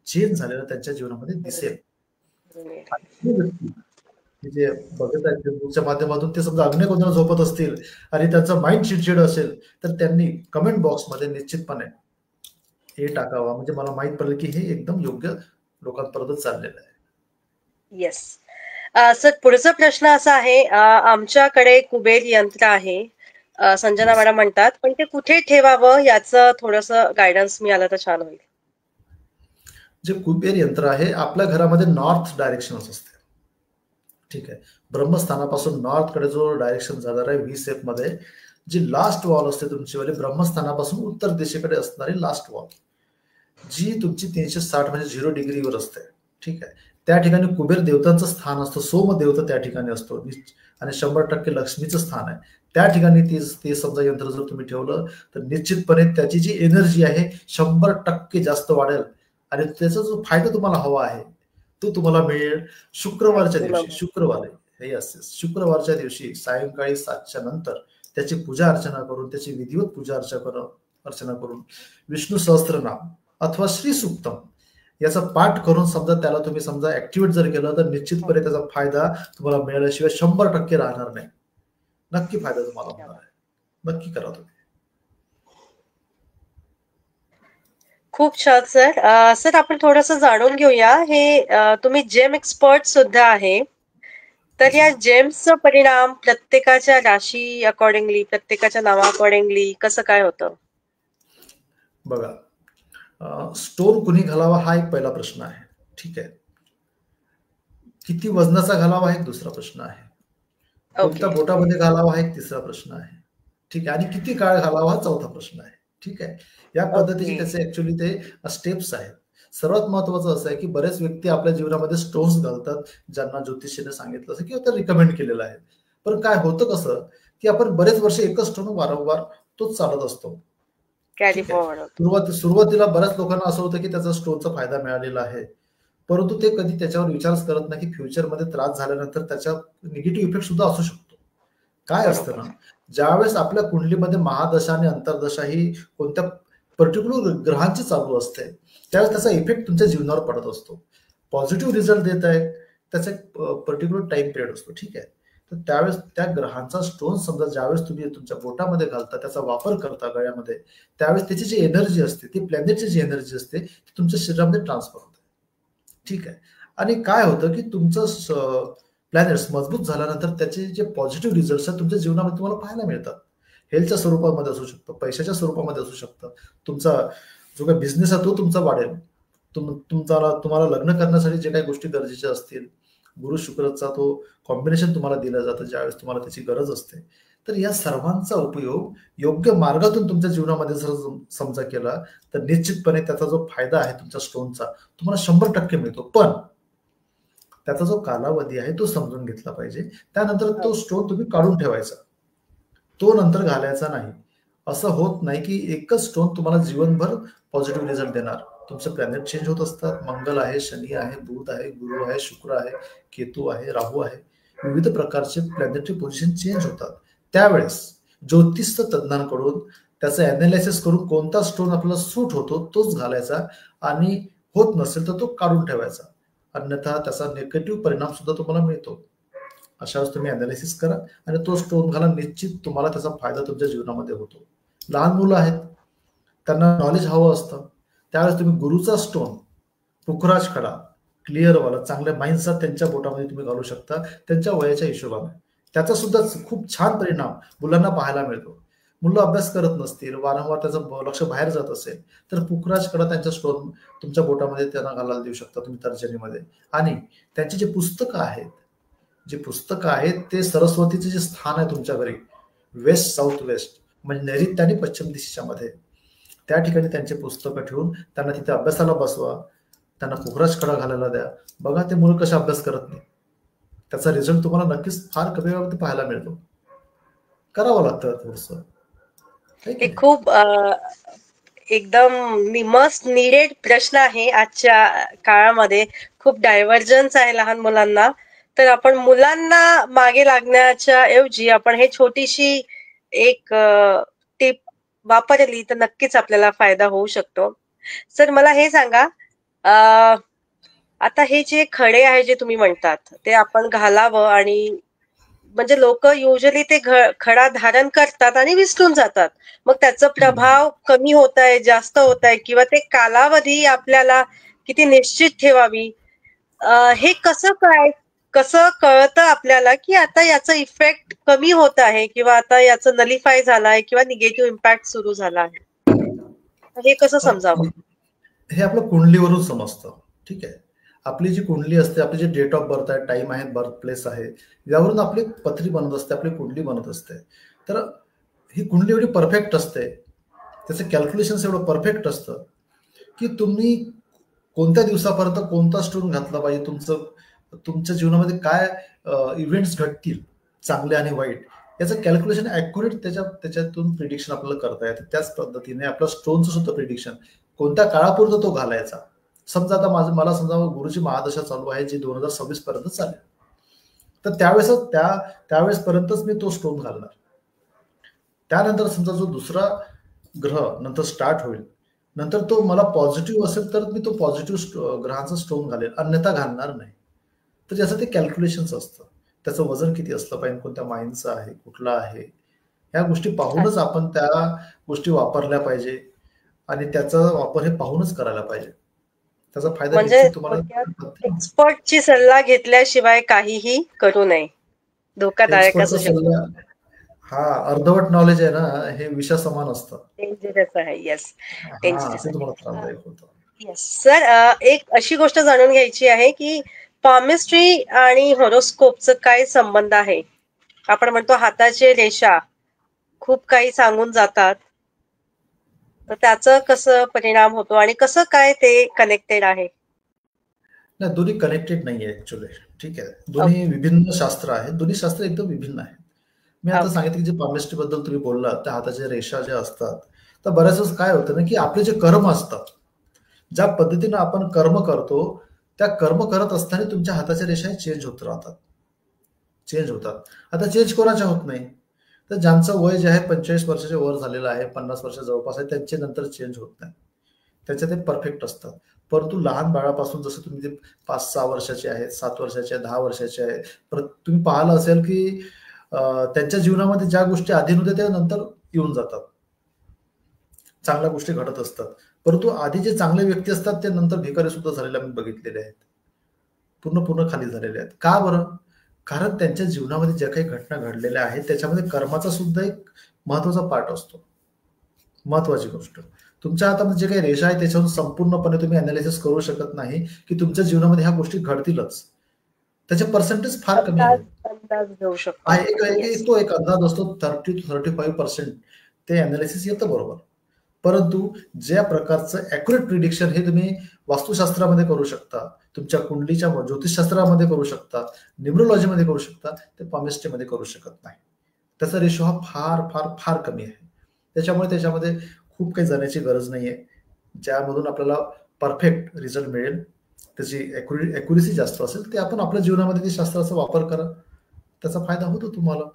चेंज झालेला त्यांच्या जीवनामध्ये दिसेल. जे बघत आहेत फेसबुकच्या माध्यमातून, ते समजा आग्नेय कोणाला झोपत असतील आणि त्यांचा माइंड चिडचिड असेल, तर त्यांनी कमेंट बॉक्समध्ये निश्चितपणे हे टाकावा, म्हणजे मला माहित पडेल की हे एकदम योग्य लोकांपर्यंत चाललेलं आहे. येस सर, पुढचा प्रश्न असा आहे, आमच्याकडे कुबेर यंत्र आहे, संजना मॅडम म्हणतात, पण ते कुठे ठेवावं याचं थोडंसं गायडन्स मिळालं तर छान होईल. जे कुबेर यंत्र आहे, आपल्या घरामध्ये नॉर्थ डायरेक्शन असते, ठीक आहे. ब्रह्मस्थानापासून नॉर्थ कडे जो डायरेक्शन जाणार आहे व्ही शेप मध्ये, जी लास्ट वॉल असते तुमची वाली, ब्रह्मस्थानापासून उत्तर दिशेकडे असणारी लास्ट वॉल, जी तुमची 360 म्हणजे 0 डिग्रीवर असते, ठीक आहे. त्या ठिकाणी कुबेर देवतांचं स्थान असतं, सोम देवता त्या ठिकाणी असतो आणि 100% लक्ष्मीचं स्थान आहे. त्या ठिकाणी ते समजा यंत्र जर तुम्ही ठेवलं तर निश्चितपणे त्याची जी एनर्जी आहे 100% जास्त वाढेल आणि त्याचा जो फायदा तुम्हाला हवा आहे तो तुम्हाला मिळेल. शुक्रवारच्या दिवशी सायंकाळी 7च्या नंतर त्याची पूजा अर्चना करून, त्याची विधिवत पूजा अर्चना करून विष्णू सहस्त्रनाम अथवा श्री सूक्तम याचा पाठ करून समजा त्याला तुम्ही समजा ऍक्टिव्हेट जर केलं तर निश्चितपणे त्याचा फायदा तुम्हाला मिळाल्याशिवाय 100% राहणार नाही. नक्की फायदा तुम्हाला होणार आहे, नक्की करा तुम्ही. खूप छान सर. सर आपण थोडंसं जाणून घेऊया, हे तुम्ही जेम एक्सपर्ट सुद्धा आहे, तर या जेम्सचा परिणाम प्रत्येकाच्या राशी अकॉर्डिंगली, प्रत्येकाच्या नावा अकॉर्डिंगली कसं काय होतं? बघा, स्टोन कुणी घालावा हा एक पहिला प्रश्न आहे, ठीक आहे. किती वजनाचा घालावा हा एक दुसरा प्रश्न आहे. कोणत्या बोटामध्ये घालावा हा एक तिसरा प्रश्न आहे, ठीक आहे. आणि किती काळ घालावा हा चौथा प्रश्न आहे, ठीक आहे. या पद्धतीचे त्याचे ऍक्च्युअली ते स्टेप्स आहेत. सर्वात महत्वाचं असं आहे की बरेच व्यक्ती आपल्या जीवनामध्ये स्टोन्स घालतात, ज्यांना ज्योतिषीने सांगितलं असं किंवा ते रिकमेंड केलेलं आहे. पण काय होतं कसं की आपण बरेच वर्ष एकच स्टोन वारंवार तोच चालत असतो. सुरुवातीला बऱ्याच लोकांना असं होतं की त्याचा स्टोनचा फायदा मिळालेला आहे, परंतु ते कधी त्याच्यावर विचारच करत नाही की फ्युचरमध्ये त्रास झाल्यानंतर त्याचा निगेटिव्ह इफेक्ट सुद्धा असू शकतो. काय असतं ना, ज्यावेळेस आपल्या कुंडलीमध्ये महादशा आणि अंतर्दशा ही कोणत्या पर्टिक्युलर ग्रहांची चालू असते, त्यावेळेस त्याचा इफेक्ट तुमच्या जीवनावर पडत असतो. पॉझिटिव्ह रिझल्ट देत आहे, त्याचा एक पर्टिक्युलर टाइम पिरियड असतो, ठीक आहे. तर त्यावेळेस त्या ग्रहांचा स्टोन समजा ज्यावेळेस तुम्ही तुमच्या बोटामध्ये घालता, त्याचा वापर करता गळ्यामध्ये, त्यावेळेस त्याची जी एनर्जी असते, ती प्लॅनेटची जी एनर्जी असते ती तुमच्या शरीरामध्ये ट्रान्सफर होते, ठीक आहे. आणि काय होतं की तुमचं प्लॅनेट्स मजबूत झाल्यानंतर त्याचे जे पॉझिटिव्ह रिझल्ट आहेत तुमच्या जीवनामध्ये तुम्हाला पाहायला मिळतात. हेल्थच्या स्वरूपामध्ये असू शकतं, पैशाच्या स्वरूपामध्ये असू शकतं, तुमचा जो काही बिझनेस आहे तो तुमचा वाढेल, तुम्हाला लग्न करण्यासाठी जे काही गोष्टी गरजेच्या असतील, गुरु शुक्रचा तो कॉम्बिनेशन तुम्हाला दिलं जातं ज्यावेळेस तुम्हाला त्याची गरज असते. तर या सर्वांचा उपयोग योग्य मार्गातून तुमच्या जीवनामध्ये जर समजा केला तर निश्चितपणे त्याचा जो फायदा आहे तुमच्या स्टोनचा तुम्हाला 100% मिळतो. पण त्याचा जो कालावधी आहे तो समजून घेतला पाहिजे. त्यानंतर तो स्टोन तुम्ही काढून ठेवायचा, तो नंतर घालायचा नाही. असं होत नाही की एकच स्टोन तुम्हाला जीवनभर पॉझिटिव्ह रिझल्ट देणार. तुमचे प्लॅनेट चेंज होत असतात. मंगल आहे, शनी आहे, बुध आहे, गुरु आहे, शुक्र आहे, केतू आहे, राहू आहे, विविध प्रकारचे प्लॅनेटरी पोझिशन चेंज होतात. त्यावेळेस ज्योतिष तज्ञांकडून त्याचं अनालिसिस करून कोणता स्टोन आपल्याला सूट होतो तोच घालायचा, आणि होत नसेल तर तो काढून ठेवायचा, अन्यथा त्याचा निगेटिव्ह परिणाम सुद्धा तुम्हाला मिळतो. अशा वेळेस तुम्ही अनालिसिस करा आणि तो स्टोन घाला, निश्चित तुम्हाला त्याचा फायदा तुमच्या जीवनामध्ये होतो. लहान मुलं आहेत, त्यांना नॉलेज हवं असतं, त्यावेळेस तुम्ही गुरुचा स्टोन, पुखराज खडा, क्लिअरवाला, चांगल्या माइंडचा त्यांच्या बोटामध्ये तुम्ही घालू शकता त्यांच्या वयाच्या हिशोबाने. त्याचा सुद्धा खूप छान परिणाम मुलांना पाहायला मिळतो. मुलं अभ्यास करत नसतील, वारंवार त्याचं लक्ष बाहेर जात असेल तर पुखराज कडा त्यांच्या स्टोन तुमच्या बोटामध्ये त्यांना घालायला देऊ शकता तुम्ही तर्जनीमध्ये. आणि त्यांची जे पुस्तकं आहेत ते सरस्वतीचे जे स्थान आहे तुमच्या घरी, वेस्ट साऊथ वेस्ट म्हणजे नैऋत्य आणि पश्चिम दिशेच्या मध्ये, त्या ठिकाणी त्यांचे पुस्तकं ठेवून त्यांना तिथे अभ्यासाला बसवा, त्यांना पुखराज खडा घालायला द्या. बघा ते मुलं कसे अभ्यास करत नाही, त्याचा रिझल्ट तुम्हाला नक्कीच फार कमी वेळामध्ये पाहायला मिळतो. करावं लागतं थोडंसं. हे खूप एकदम मस्ट नीडेड प्रश्न आहे आजच्या काळामध्ये. खूप डायव्हर्जन्स आहे लहान मुलांना, तर आपण मुलांना मागे लागण्याच्या ऐवजी आपण हे छोटीशी एक टिप वापरली तर नक्कीच आपल्याला फायदा होऊ शकतो. सर मला हे सांगा, आता हे जे खडे आहे जे तुम्ही म्हणतात ते आपण घालावं, आणि म्हणजे लोक युजली ते खडा धारण करतात आणि विसरून जातात, मग त्याचा प्रभाव कमी होत आहे, जास्त होत आहे, किंवा ते कालावधी आपल्याला किती निश्चित ठेवावी, हे कसं कळतं आपल्याला की आता याचा इफेक्ट कमी होत आहे किंवा आता याचं नलिफाय झालाय किंवा निगेटिव्ह इम्पॅक्ट सुरू झाला आहे, हे कसं समजावं? हे आपलं कुंडलीवरून समजतं, ठीक आहे. आपली जी कुंडली असते, आपली जे डेट ऑफ बर्थ आहे, टाइम आहे, बर्थ प्लेस आहे, यावरून आपली पत्री बनत असते, आपली कुंडली बनत असते. तर ही कुंडली एवढी परफेक्ट असते, त्याचं कॅल्क्युलेशन एवढं परफेक्ट असतं की तुम्ही कोणत्या दिवसापर्यंत कोणता स्टोन घातला पाहिजे, तुमच्या जीवनामध्ये काय इव्हेंट्स घडतील चांगले आणि वाईट, याचं कॅल्क्युलेशन ऍक्युरेट त्याच्यातून प्रिडिक्शन आपल्याला करता येतं. त्याच पद्धतीने आपलं स्टोनचं सुद्धा प्रिडिक्शन, कोणत्या काळापुरतं तो घालायचा. समजा आता मला समजा गुरुची महादशा चालू आहे जी 2026 पर्यंत चालेल, तर त्यावेळेस पर्यंतच मी तो स्टोन घालणार. त्यानंतर समजा जो दुसरा ग्रह नंतर स्टार्ट होईल, नंतर तो मला पॉझिटिव्ह असेल तर मी तो पॉझिटिव्ह ग्रहाचा स्टोन घालेल, अन्यथा घालणार नाही. तर याचं ते कॅल्क्युलेशन्स असतं, त्याचं वजन किती असलं पाहिजे, कोणत्या माइंडचं आहे, कुठला आहे, ह्या गोष्टी पाहूनच आपण त्या गोष्टी वापरल्या पाहिजे, आणि त्याचा वापर हे पाहूनच करायला पाहिजे. त्याचा फायदा म्हणजे एक्सपर्टची सल्ला घेतल्याशिवाय काहीही करू नये, धोकादायक असू शकतो. हा अर्धवट नॉलेज आहे ना, हे विषा समान असतं, डेंजरस आहे. येस, तुम्हाला त्रासदायक होतं. येस सर, एक अशी गोष्ट जाणून घ्यायची आहे की पामिस्ट्री आणि हॉरोस्कोपचं काय संबंध आहे? आपण म्हणतो हाताचे रेषा खूप काही सांगून जातात, तर त्याचं कसं परिणाम होतो आणि कसं काय ते कनेक्टेड आहे? नाही, दोन्ही कनेक्टेड नाहीये ऍक्च्युअली, ठीक आहे. दोन्ही विभिन्न शास्त्र आहेत, दोन्ही शास्त्र एकदम विभिन्न आहेत. मी आता सांगितलं की जे पामिस्ट्री बद्दल तुम्ही बोललात, त्या हाताच्या रेषा ज्या असतात, तर बऱ्याच वेळेस काय होतं ना की आपले जे कर्म असतात, ज्या पद्धतीनं आपण कर्म करतो त्या कर्म करत असताना तुमच्या हाताच्या रेषा चेंज होत राहतात, चेंज होतात. आता चेंज कोणाच्या होत नाही, तर ज्यांचं वय जे आहे 45 वर्षाच्या वर झालेलं आहे, 50 वर्षाच्या जवळपास आहे, त्यांचे नंतर चेंज होत नाही, त्याचे ते परफेक्ट असतात. परंतु लहान बाळापासून जसं तुम्ही ते 5-6 वर्षाचे आहेत, 7 वर्षाचे, 10 वर्षाचे आहेत, तुम्ही पाहिलं असेल की त्यांच्या जीवनामध्ये ज्या गोष्टी आधी नव्हत्या त्या नंतर येऊन जातात, चांगल्या गोष्टी घडत असतात. परंतु आधी जे चांगले व्यक्ती असतात ते नंतर भिकारी सुद्धा झालेले आम्ही बघितलेले आहेत, पूर्ण खाली झालेले आहेत. का बरं? कारण त्यांच्या जीवनामध्ये ज्या काही घटना घडलेल्या आहेत त्याच्यामध्ये कर्माचा सुद्धा एक महत्वाचा पार्ट असतो. महत्वाची गोष्ट, तुमच्या हातामध्ये जे काही रेषा आहे त्याच्यावरून संपूर्णपणे तुम्ही अनालिसिस करू शकत नाही की तुमच्या जीवनामध्ये ह्या गोष्टी घडतीलच, त्याचे पर्सेंटेज फार कमी आहे. तो एक अंदाज असतो, 30 to 35% ते अनालिसिस येतं बरोबर. परंतु ज्या प्रकारचं ॲक्युरेट प्रिडिक्शन हे तुम्ही वास्तुशास्त्रामध्ये करू शकता, तुमच्या कुंडलीच्या ज्योतिषशास्त्रामध्ये करू शकता, न्यूमरोलॉजीमध्ये करू शकता, ते पामिस्ट्रीमध्ये करू शकत नाही. त्याचा रेशो हा फार फार फार कमी आहे. त्याच्यामुळे त्याच्यामध्ये खूप काही जाण्याची गरज नाहीये, ज्यामधून आपल्याला परफेक्ट रिझल्ट मिळेल, त्याची ॲक्युरेसी जास्त असेल ते आपण आपल्या जीवनामध्ये ते शास्त्राचा वापर करा, त्याचा फायदा होतो तुम्हाला.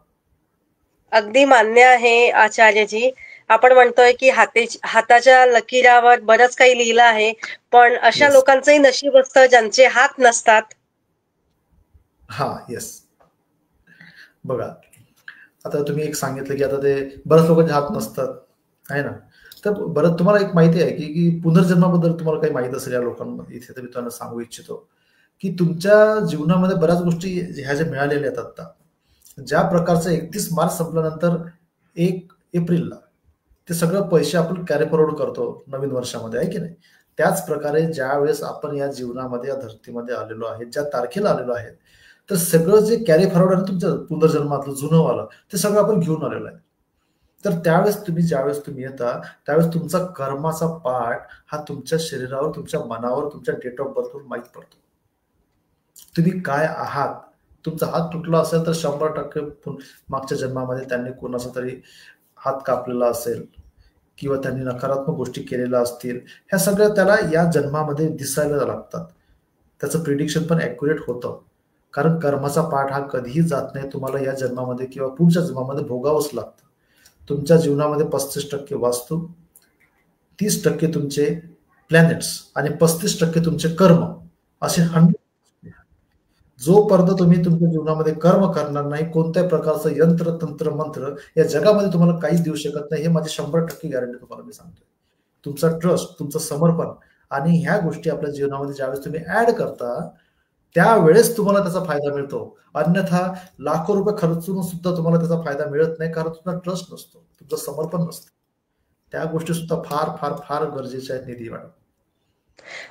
अगदी मान्य आहे आचार्यजी. आपण म्हणतोय की हाताच्या लकीरावर बरंच काही लिहिलं आहे, पण अशा लोकांचंही नशीब असतं ज्यांचे हात नसतात. हा, येस. बघा, आता तुम्ही एक सांगितलं की आता ते बऱ्याच लोकांचे हात नसतात आहे ना, तर बरं तुम्हाला एक माहिती आहे की पुनर्जन्माबद्दल तुम्हाला काही माहिती असेल या लोकांमध्ये, इथे तर मी तुम्हाला सांगू इच्छितो की तुमच्या जीवनामध्ये बऱ्याच गोष्टी ह्या ज्या मिळालेल्या आहेत आता, ज्या प्रकारचं 31 मार्च संपल्यानंतर 1 एप्रिलला ते सगळं पैसे आपण कॅरी फॉरवर्ड करतो नवीन वर्षामध्ये, आहे की नाही. त्याच प्रकारे ज्या वेळेस आपण या जीवनामध्ये या धर्तीमध्ये आलेलो आहे, ज्या तारखेला आलेलो आहे, तर सगळं जे कॅरी फॉरवर्ड आहे तुमच्या पुनर्जन्मातलं जुनं आलं ते सगळं आपण घेऊन आलेलो आहे. तर त्यावेळेस ज्यावेळेस तुम्ही येता त्यावेळेस तुमचा कर्माचा पार्ट हा तुमच्या शरीरावर, तुमच्या मनावर, तुमच्या डेट ऑफ बर्थवर माहीत पडतो. तुम्ही काय आहात. तुमचा हात तुटला असेल तर 100% मागच्या जन्मामध्ये त्यांनी कोणाचा तरी हात कापलेला असेल किंवा त्यांनी नकारात्मक गोष्टी केलेल्या असतील, ह्या सगळ्या त्याला या जन्मामध्ये दिसायला लागतात. त्याचं प्रिडिक्शन पण ॲक्युरेट होतं, कारण कर्माचा पाठ हा कधीही जात नाही. तुम्हाला या जन्मामध्ये किंवा पुढच्या जन्मामध्ये भोगावंच लागतं. तुमच्या जीवनामध्ये 35% वास्तू, 30% तुमचे प्लॅनेट्स आणि 35% तुमचे कर्म, असे 100. जोपर्यंत तुम्ही तुमच्या जीवनामध्ये कर्म करणार नाही, कोणत्याही प्रकारचं यंत्र, तंत्र, मंत्र या जगामध्ये तुम्हाला काहीच देऊ शकत नाही. हे माझी 100% गॅरंटी तुम्हाला मी सांगतोय. तुमचा ट्रस्ट, तुमचं समर्पण आणि ह्या गोष्टी आपल्या जीवनामध्ये ज्यावेळेस तुम्ही ऍड करता त्यावेळेस तुम्हाला त्याचा फायदा मिळतो. अन्यथा लाखो रुपये खर्चून सुद्धा तुम्हाला त्याचा फायदा मिळत नाही, कारण तुमचा ट्रस्ट नसतो, तुमचं समर्पण नसतं. त्या गोष्टी सुद्धा फार फार फार गरजेच्या आहेत निधी मॅडम.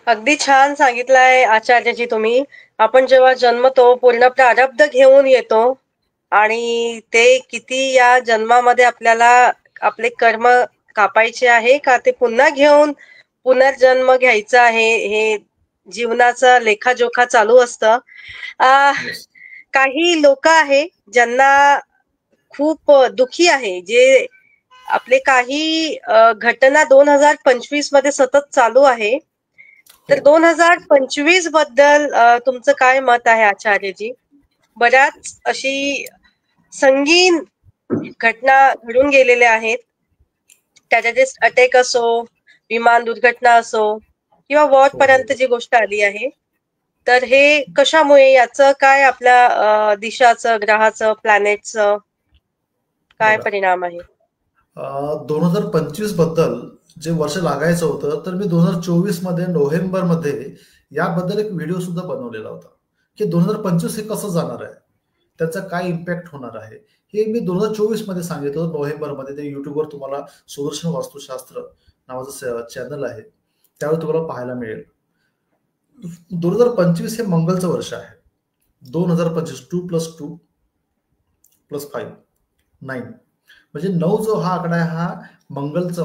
अगदी छान सांगितलंय आचार्यजी तुम्ही. आपण जेव्हा जन्मतो पूर्ण प्रारब्ध घेऊन येतो आणि ते किती या जन्मामध्ये आपल्याला आपले कर्म कापायचे आहे का ते पुन्हा घेऊन पुनर्जन्म घ्यायचा आहे, हे जीवनाचा लेखाजोखा चालू असतं. काही लोक आहे ज्यांना खूप दुखी आहे, जे आपले काही घटना 2025 मध्ये सतत चालू आहे. तर 2025 बद्दल तुमचं काय मत आहे आचार्यजी? बऱ्याच अशी संगीन घटना घडून गेलेल्या आहेत, टेररिस्ट अटॅक असो, विमान दुर्घटना असो किंवा वॉर पर्यंत जी गोष्ट आली आहे. तर हे कशामुळे, याचं काय आपल्या दिशाचं, ग्रहाचं, प्लॅनेटचं काय परिणाम आहे? 2025 बद्दल जे वर्ष लागायचं होतं, तर मी 2024 मध्ये नोव्हेंबरमध्ये याबद्दल एक व्हिडिओ सुद्धा बनवलेला होता की 2025 हे कसं जाणार आहे, त्याचा काय इम्पॅक्ट होणार आहे, हे मी 2024 मध्ये सांगितलं होतं नोव्हेंबरमध्ये. ते युट्यूबवर तुम्हाला सुदर्शन वास्तुशास्त्र नावाचं चॅनल आहे, त्यावर तुम्हाला पाहायला मिळेल. 2025 हे मंगलचं वर्ष आहे. 2025 2+2 + 5 9, म्हणजे 9 जो हा आकडा आहे हा मंगलचा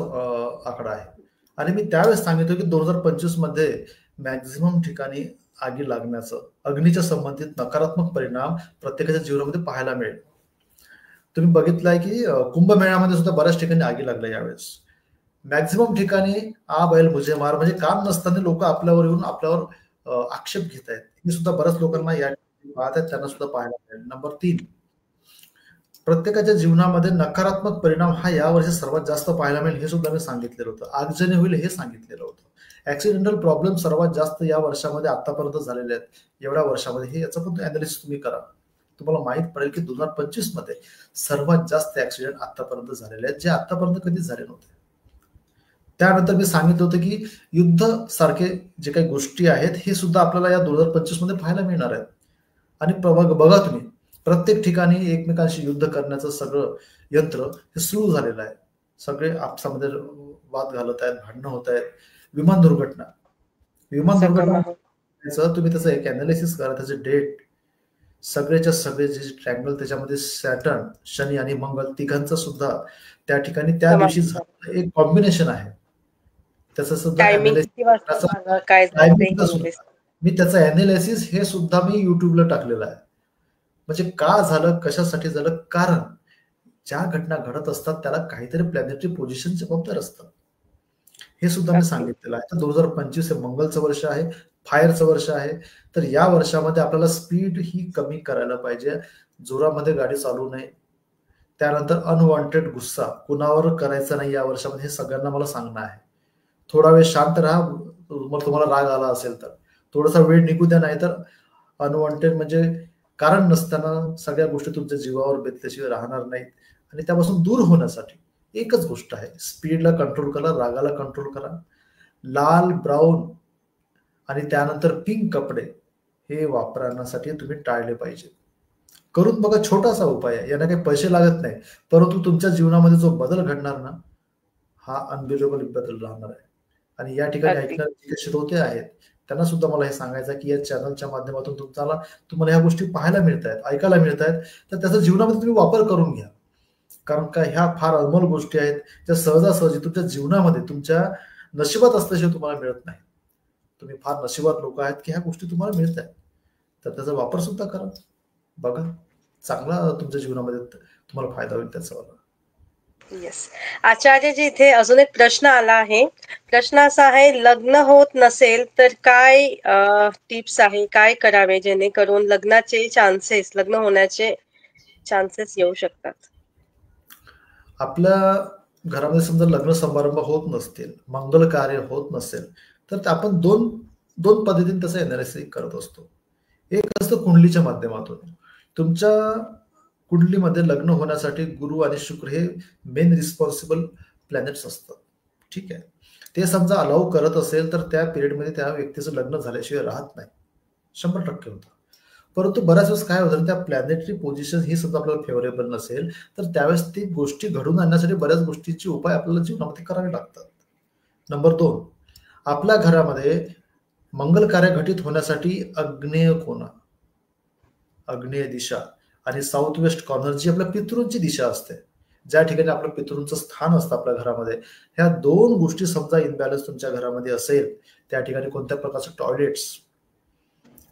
आकडा आहे. आणि मी त्यावेळेस सांगितलं की 2025 मध्ये मॅक्झिमम ठिकाणी आगी लागण्याचं, अग्नीच्या संबंधित नकारात्मक परिणाम प्रत्येकाच्या जीवनामध्ये पाहायला मिळेल. तुम्ही बघितलंय की कुंभमेळ्यामध्ये सुद्धा बऱ्याच ठिकाणी आगी लागल्या यावेळेस. मॅक्झिमम ठिकाणी बैल मुझे मार, म्हणजे काम नसताना लोक आपल्यावर येऊन आपल्यावर आक्षेप घेत आहेत, हे सुद्धा बऱ्याच लोकांना या पाहत आहेत, त्यांना सुद्धा पाहायला मिळेल. नंबर 3, प्रत्येकाच्या जीवनामध्ये नकारात्मक परिणाम हा यावर्षी सर्वात जास्त पाहायला मिळेल, हे सुद्धा मी सांगितलेलं होतं. आगजनी होईल हे सांगितलेलं होतं. ऍक्सिडेंटल प्रॉब्लेम सर्वात जास्त या वर्षामध्ये आतापर्यंत झालेले आहेत, एवढ्या वर्षामध्ये. हे याचं पण अनालिसिस तुम्ही करा, तुम्हाला माहित पडेल की 2025 मध्ये सर्वात जास्त ऍक्सिडेंट आतापर्यंत झालेले आहेत, जे आतापर्यंत कधीच झाले नव्हते. त्यानंतर मी सांगितलं होतं की युद्ध सारखे जे काही गोष्टी आहेत हे सुद्धा आपल्याला या 2025 मध्ये पाहायला मिळणार आहेत. आणि बघा तुम्ही, प्रत्येक ठिकाणी एकमेकांशी युद्ध करण्याचं सगळं यंत्र हे सुरू झालेलं आहे. सगळे आपसामध्ये वाद घालत आहेत, भांडणं होत आहेत. विमान दुर्घटना तुम्ही त्याचं एक अनालिसिस करा, त्याचे डेट सगळेच्या सगळे जे ट्रँगल त्याच्यामध्ये सॅटर्न, शनी आणि मंगल तिघांचं सुद्धा त्या ठिकाणी त्या दिवशी एक कॉम्बिनेशन आहे. त्याचं सुद्धा मी त्याचं अनालिसिस हे सुद्धा मी युट्यूबला टाकलेलं आहे. म्हणजे का झालं, कशासाठी झालं, कारण ज्या घटना घडत असतात त्याला काहीतरी प्लॅनेटरी पोझिशन जबाबदार असतं, हे सुद्धा मी सांगितलेलं आहे. तर 2025 हे मंगलचं वर्ष आहे, फायरचं वर्ष आहे. तर या वर्षामध्ये आपल्याला स्पीड ही कमी करायला पाहिजे, जोरामध्ये गाडी चालवू नये. त्यानंतर अनवॉन्टेड गुस्सा कुणावर करायचा नाही या वर्षामध्ये, हे सगळ्यांना मला सांगणं आहे. थोडा वेळ शांत राहा, मग तुम्हाला राग आला असेल तर थोडासा वेळ निघू द्या, नाही तर अनवॉन्टेड म्हणजे कारण नसताना सगळ्या गोष्टी तुमच्या जीवावर बेतल्याशिवाय राहणार नाहीत. आणि त्यापासून दूर होण्यासाठी एकच गोष्ट आहे, स्पीडला कंट्रोल करा, रागाला कंट्रोल करा. लाल, ब्राऊन आणि त्यानंतर पिंक कपडे हे वापरण्यासाठी तुम्ही टाळले पाहिजे. करून बघा, छोटासा उपाय आहे, यांना काही पैसे लागत नाही, परंतु तुमच्या जीवनामध्ये जो बदल घडणार ना, हा अनबिलिव्हेबल बदल राहणार आहे. आणि या ठिकाणी ऐकणारे जे श्रोते आहेत त्यांना सुद्धा मला हे सांगायचं की या चॅनलच्या माध्यमातून तुम्हाला ह्या गोष्टी पाहायला मिळत आहेत, ऐकायला मिळत आहेत, तर त्याचा जीवनामध्ये तुम्ही वापर करून घ्या. कारण का ह्या फार अनमोल गोष्टी आहेत, ज्या सहजासहजी तुमच्या जीवनामध्ये तुमच्या नशिबात असल्याशिवाय तुम्हाला मिळत नाही. तुम्ही फार नशिबात लोक आहेत की ह्या गोष्टी तुम्हाला मिळत आहेत, तर त्याचा वापर सुद्धा करा. बघा, चांगला तुमच्या जीवनामध्ये तुम्हाला फायदा होईल त्याचा. येस आचार्यजी, इथे अजून एक प्रश्न आला आहे. प्रश्न असा आहे, लग्न होत नसेल तर काय टिप्स आहे, काय करावे जेणेकरून लग्न होण्याचे चान्सेस येऊ शकतात? आपल्या घरामध्ये समजा लग्न समारंभ होत नसतील, मंगल कार्य होत नसेल, तर आपण दोन पद्धतीने त्याचं अनालिसिस करत असतो. एक असतं कुंडलीच्या माध्यमातून. तुमच्या कुंडलीमध्ये लग्न होण्यासाठी गुरु आणि शुक्र हे मेन रिस्पॉन्सिबल प्लॅनेट्स असतात. ठीक आहे, ते समजा अलाउ करत असेल तर त्या पिरियडमध्ये त्या व्यक्तीचं लग्न झाल्याशिवाय राहत नाही, 100% होतं. परंतु बऱ्याच वेळेस काय होतं, त्या प्लॅनेटरी पोझिशन ही सुद्धा आपल्याला फेवरेबल नसेल तर त्यावेळेस ती गोष्टी घडून आणण्यासाठी बऱ्याच गोष्टींचे उपाय आपल्याला जीवनामध्ये करावे लागतात. नंबर 2, आपल्या घरामध्ये मंगल कार्य घटित होण्यासाठी आग्नेय कोना, आग्नेय दिशा आणि साऊथ वेस्ट कॉर्नर जी आपल्या पितृंची दिशा असते, ज्या ठिकाणी आपल्या पितृंचं स्थान असतं आपल्या घरामध्ये, ह्या 2 गोष्टी समजा इनबॅलन्स तुमच्या घरामध्ये असेल, त्या ठिकाणी कोणत्या प्रकारचं टॉयलेट्स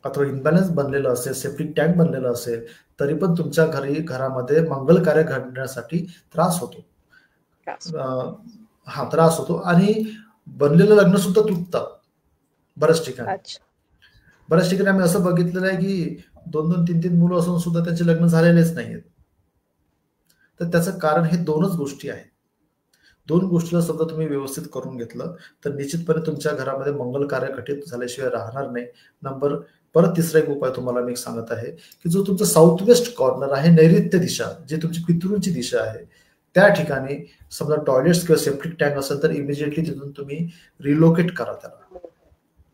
अथवा इनबॅलन्स बनलेलं असेल, सेप्टिक टँक बनलेलं असेल, तरी पण तुमच्या घरामध्ये मंगल कार्य घडण्यासाठी त्रास होतो. त्रास होतो आणि बनलेलं लग्न सुद्धा तुटतात बऱ्याच ठिकाणी. आम्ही असं बघितलेलं आहे की 2-2, 3-3 मुलं असून सुद्धा त्यांचे लग्न झालेलेच नाहीयेत. तर त्याचं कारण हे 2च गोष्टी आहेत. 2 गोष्टीला समजा तुम्ही व्यवस्थित करून घेतलं तर निश्चितपणे तुमच्या घरामध्ये मंगल कार्य घटित झाल्याशिवाय राहणार नाही. परत तिसरा एक उपाय तुम्हाला मी सांगत आहे की जो तुमचा साऊथ वेस्ट कॉर्नर आहे, नैऋत्य दिशा, जी तुमची पितृंची दिशा आहे, त्या ठिकाणी समजा टॉयलेट्स किंवा सेप्टिक टँक असेल तर इमिजिएटली तिथून तुम्ही रिलोकेट करा त्याला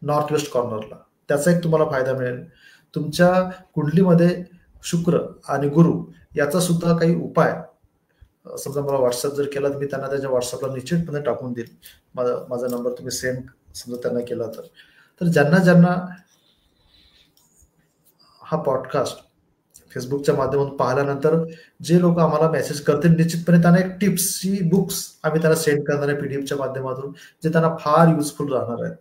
नॉर्थ वेस्ट कॉर्नरला. त्याचा एक तुम्हाला फायदा मिळेल. तुमच्या कुंडलीमध्ये शुक्र आणि गुरु याचा सुद्धा काही उपाय समजा मला व्हॉट्सअप जर केला तर मी त्यांना त्याच्या व्हॉट्सअपला निश्चितपणे टाकून देईल. माझा नंबर तुम्ही सेंड समजा त्यांना केला तर ज्यांना हा पॉडकास्ट फेसबुकच्या माध्यमातून पाहिल्यानंतर जे लोक आम्हाला मेसेज करतील, निश्चितपणे त्यांना एक टिप्सची बुक्स आम्ही त्यांना सेंड करणार आहे पीडीएफच्या माध्यमातून, जे त्यांना फार युजफुल राहणार आहेत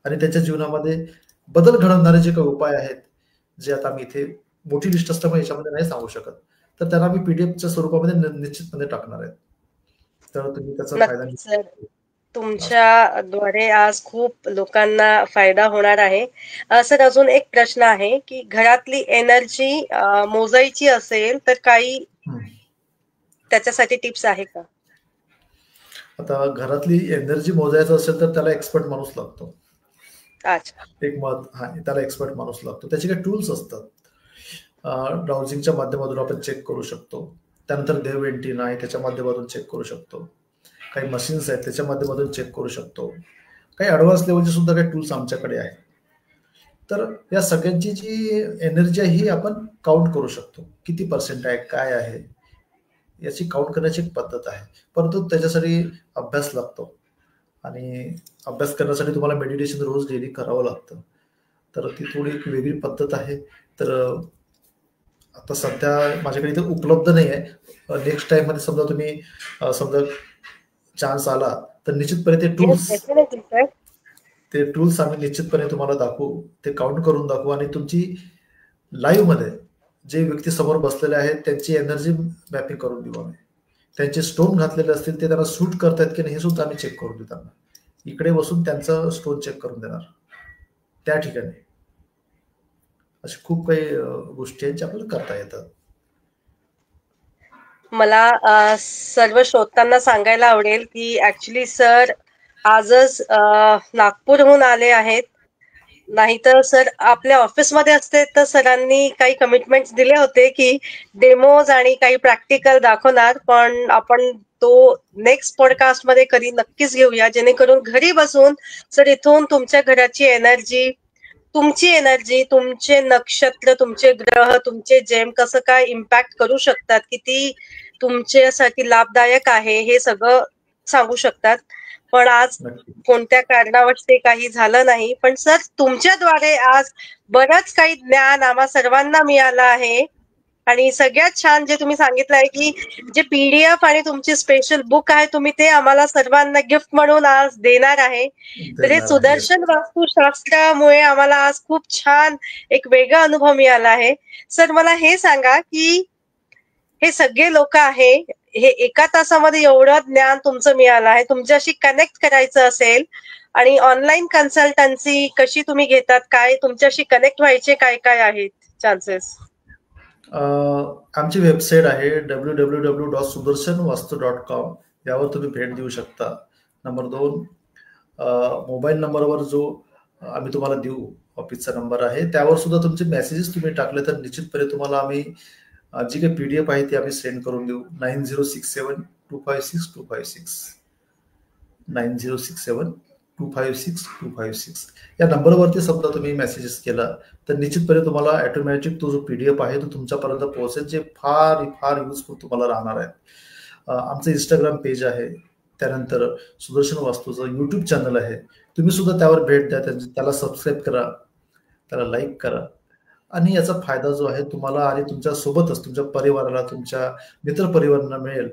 आणि त्यांच्या जीवनामध्ये बदल घडवणारे जे काही उपाय आहेत, जे आता मी इथे मोठी लिस्ट असल्यामुळे याच्यामध्ये नाही सांगू शकत, तर त्यांना मी पीडीएफच्या स्वरूपामध्ये निश्चितपणे टाकणार आहे. तर तुम्ही त्याचा फायदा तुमच्याद्वारे आज खूप लोकांना फायदा होणार आहे. सर अजून एक प्रश्न आहे की घरातली एनर्जी मोजायची असेल तर काही त्याच्यासाठी टिप्स आहे का? आता घरातली एनर्जी मोजायचं असेल तर त्याला एक्सपर्ट माणूस लागतो. अच्छा. एक त्याला एक्सपर्ट माणूस लागतो. त्याचे काही टूल्स असतात. ब्राउझिंगच्या माध्यमातून आपण चेक करू शकतो. त्यानंतर देव एंटीना आहे त्याच्या माध्यमातून चेक करू शकतो. काही मशीन्स आहेत त्याच्या माध्यमातून चेक करू शकतो. काही ॲडव्हान्स लेवलचे सुद्धा काही टूल्स आमच्याकडे आहेत. तर या सगळ्यांची जी एनर्जी आहे ही आपण काउंट करू शकतो. किती पर्सेंट आहे, काय आहे, याची काउंट करण्याची एक पद्धत आहे. परंतु त्याच्यासाठी अभ्यास लागतो आणि अभ्यास करण्यासाठी तुम्हाला मेडिटेशन रोज डेली करावं लागतं. तर ती थोडी एक वेगळी पद्धत आहे. तर आता सध्या माझ्याकडे इथे उपलब्ध नाही आहे. नेक्स्ट टाइम मध्ये समजा तुम्ही समजा चान्स आला तर निश्चितपणे ते टूल्स आम्ही निश्चितपणे तुम्हाला दाखवू. ते काउंट करून दाखवू आणि तुमची लाईव्ह मध्ये जे व्यक्ती समोर बसलेले आहेत त्यांची एनर्जी मॅपिंग करून देऊ आम्ही. त्यांचे स्टोन घातलेले असतील ते त्यांना सूट करतायत की नाही हे सुद्धा आम्ही चेक करून देऊ त्यांना. इकडे बसून त्यांचं स्टोन चेक करून देणार त्या ठिकाणी. अशा खूप काही गोष्टी आहेत ज्या आपल्याला करता येतात. मला सर्व श्रोत्यांना सांगायला आवडेल की ऍक्च्युली सर आजच नागपूरहून आले आहेत. नाहीतर सर आपल्या ऑफिसमध्ये असते तर सरांनी काही कमिटमेंट्स दिले होते की डेमोज आणि काही प्रॅक्टिकल दाखवणार. पण आपण तो नेक्स्ट पॉडकास्ट मध्ये कधी नक्कीच घेऊया जेणेकरून घरी बसून सर इथून तुमच्या घराची एनर्जी, तुमची एनर्जी, तुमचे नक्षत्र, तुमचे ग्रह, तुमचे जेम कसं काय इम्पॅक्ट करू शकतात, किती तुमच्यासाठी लाभदायक आहे हे सगळं सांगू शकतात. पण आज कोणत्या कारणावर ते काही झालं नाही. पण सर तुमच्याद्वारे आज बरंच काही ज्ञान आम्हा सर्वांना मिळालं आहे. आणि सगळ्यात छान जे तुम्ही सांगितलं आहे की जे PDF आणि तुमची स्पेशल बुक आहे तुम्ही ते आम्हाला सर्वांना गिफ्ट म्हणून आज देणार आहे. तर हे सुदर्शन वास्तुशास्त्रामुळे आम्हाला आज खूप छान एक वेगळा अनुभव मिळाला आहे. सर मला हे सांगा की हे सगळे लोक आहे हे एका तासामध्ये एवढं ज्ञान तुमचं मिळालं आहे, तुमच्याशी कनेक्ट करायचं असेल आणि ऑनलाईन कन्सल्टन्सी कशी तुम्ही घेतात, काय तुमच्याशी कनेक्ट व्हायचे काय काय आहेत चान्सेस? आमची वेबसाईट आहे www.sudarshanvastu.com. यावर तुम्ही भेट देऊ शकता. नंबर 2, मोबाईल नंबरवर जो आम्ही तुम्हाला देऊ ऑफिसचा नंबर आहे त्यावर सुद्धा तुमचे मेसेजेस तुम्ही टाकले तर निश्चितपणे तुम्हाला आम्ही जी काही PDF आहे ती आम्ही सेंड करून देऊ. 9067256256 9067256256 या नंबरवरती समजा तुम्ही मेसेजेस केला तर निश्चितपणे तुम्हाला ऑटोमॅटिक तो जो PDF आहे तो तुमच्यापर्यंत पोहोचेल, जे फार फार युजफुल तुम्हाला राहणार आहे. आमचं इंस्टाग्राम पेज आहे, त्यानंतर सुदर्शन वास्तूचं YouTube चॅनल आहे, तुम्ही सुद्धा त्यावर भेट द्या, त्याला सबस्क्राईब करा, त्याला लाईक करा आणि याचा फायदा जो आहे तुम्हाला आणि तुमच्या सोबतच तुमच्या परिवाराला, तुमच्या मित्रपरिवारांना मिळेल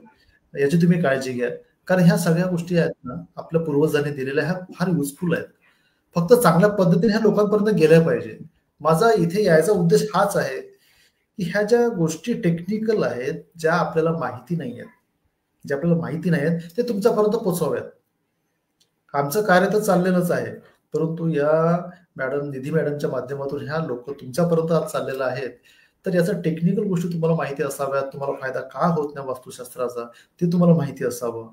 याची तुम्ही काळजी घ्या. कारण ह्या सगळ्या गोष्टी आहेत ना आपल्या पूर्वजांनी दिलेल्या ह्या फार युजफुल आहेत. फक्त चांगल्या पद्धतीने ह्या लोकांपर्यंत गेल्या पाहिजे. माझा इथे यायचा उद्देश हाच आहे की ह्या ज्या गोष्टी टेक्निकल आहेत ज्या आपल्याला माहिती नाही आहेत ते तुमच्यापर्यंत पोहोचवाव्यात. आमचं कार्य तर चाललेलंच आहे, परंतु या निधी मॅडमच्या माध्यमातून ह्या लोक तुमच्यापर्यंत आज चाललेलं आहेत. तर याचा टेक्निकल गोष्टी तुम्हाला माहिती असाव्यात. तुम्हाला फायदा का होत नाही वास्तुशास्त्राचा ते तुम्हाला माहिती असावं.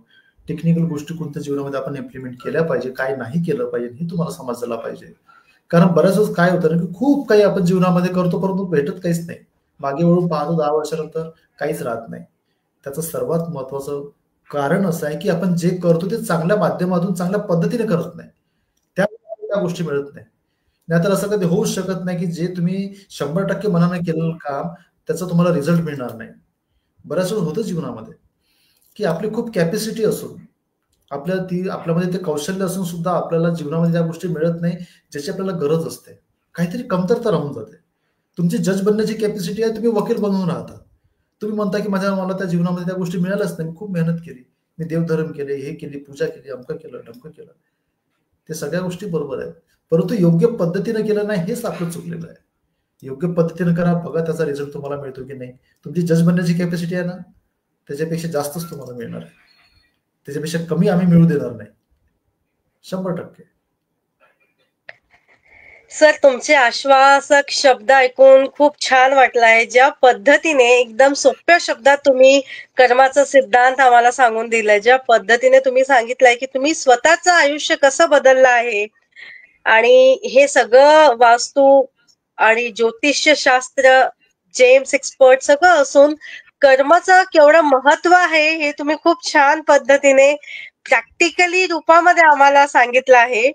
टेक्निकल गोष्टी कोणत्या जीवनामध्ये आपण इम्प्लिमेंट केल्या पाहिजे, काय नाही केलं पाहिजे हे तुम्हाला समजलं पाहिजे. कारण बऱ्याच वेळेस काय होतं ना की खूप काही आपण जीवनामध्ये करतो परंतु भेटत काहीच नाही. मागे वळून पाहतो 10 वर्षानंतर काहीच राहत नाही. त्याचं सर्वात महत्वाचं कारण असं आहे की आपण जे करतो ते चांगल्या माध्यमातून चांगल्या पद्धतीने करत नाही, त्या गोष्टी मिळत नाही. नाहीतर असं कधी होऊच शकत नाही की जे तुम्ही 100% मनाने केलेलं काम त्याचा तुम्हाला रिझल्ट मिळणार नाही. बऱ्याच वेळेस होतं जीवनामध्ये की आपली खूप कॅपॅसिटी असून आपल्यामध्ये ते कौशल्य असून सुद्धा आपल्याला जीवनामध्ये त्या गोष्टी मिळत नाही ज्याची आपल्याला गरज असते. काहीतरी कमतरता राहून जाते. तुमची जज बनण्याची कॅपॅसिटी आहे, तुम्ही वकील बनवून राहता. तुम्ही म्हणता की मला त्या जीवनामध्ये त्या गोष्टी मिळाल्याच नाही, खूप मेहनत केली, मी देवधर्म केले, हे केली, पूजा केली, अमकं केलं ढमकं केलं. ते सगळ्या गोष्टी बरोबर आहेत, परंतु योग्य पद्धतीने केलं नाही हेच आपलं चुकलेलं आहे. योग्य पद्धतीने करा, बघा त्याचा रिझल्ट तुम्हाला मिळतो की नाही. तुमची जज बनण्याची कॅपॅसिटी आहे ना त्याच्यापेक्षा जास्तच तुम्हाला मिळणार आहे, त्याच्यापेक्षा कमी आम्ही मिळू देणार नाही. 100%. सर, तुमचे आश्वासक शब्द ऐकून खूप छान वाटलं आहे. ज्या पद्धतीने एकदम सोप्या शब्दात तुम्ही कर्माचा सिद्धांत आम्हाला सांगून दिलाय, ज्या पद्धतीने तुम्ही सांगितलंय की तुम्ही स्वतःचं आयुष्य कसं बदललं आहे आणि हे सगळं वास्तू आणि ज्योतिष्य शास्त्र, जेम्स एक्सपर्ट सगळं असून कर्माचं केवढं महत्व आहे हे तुम्ही खूप छान पद्धतीने प्रॅक्टिकली रूपामध्ये आम्हाला सांगितलं आहे.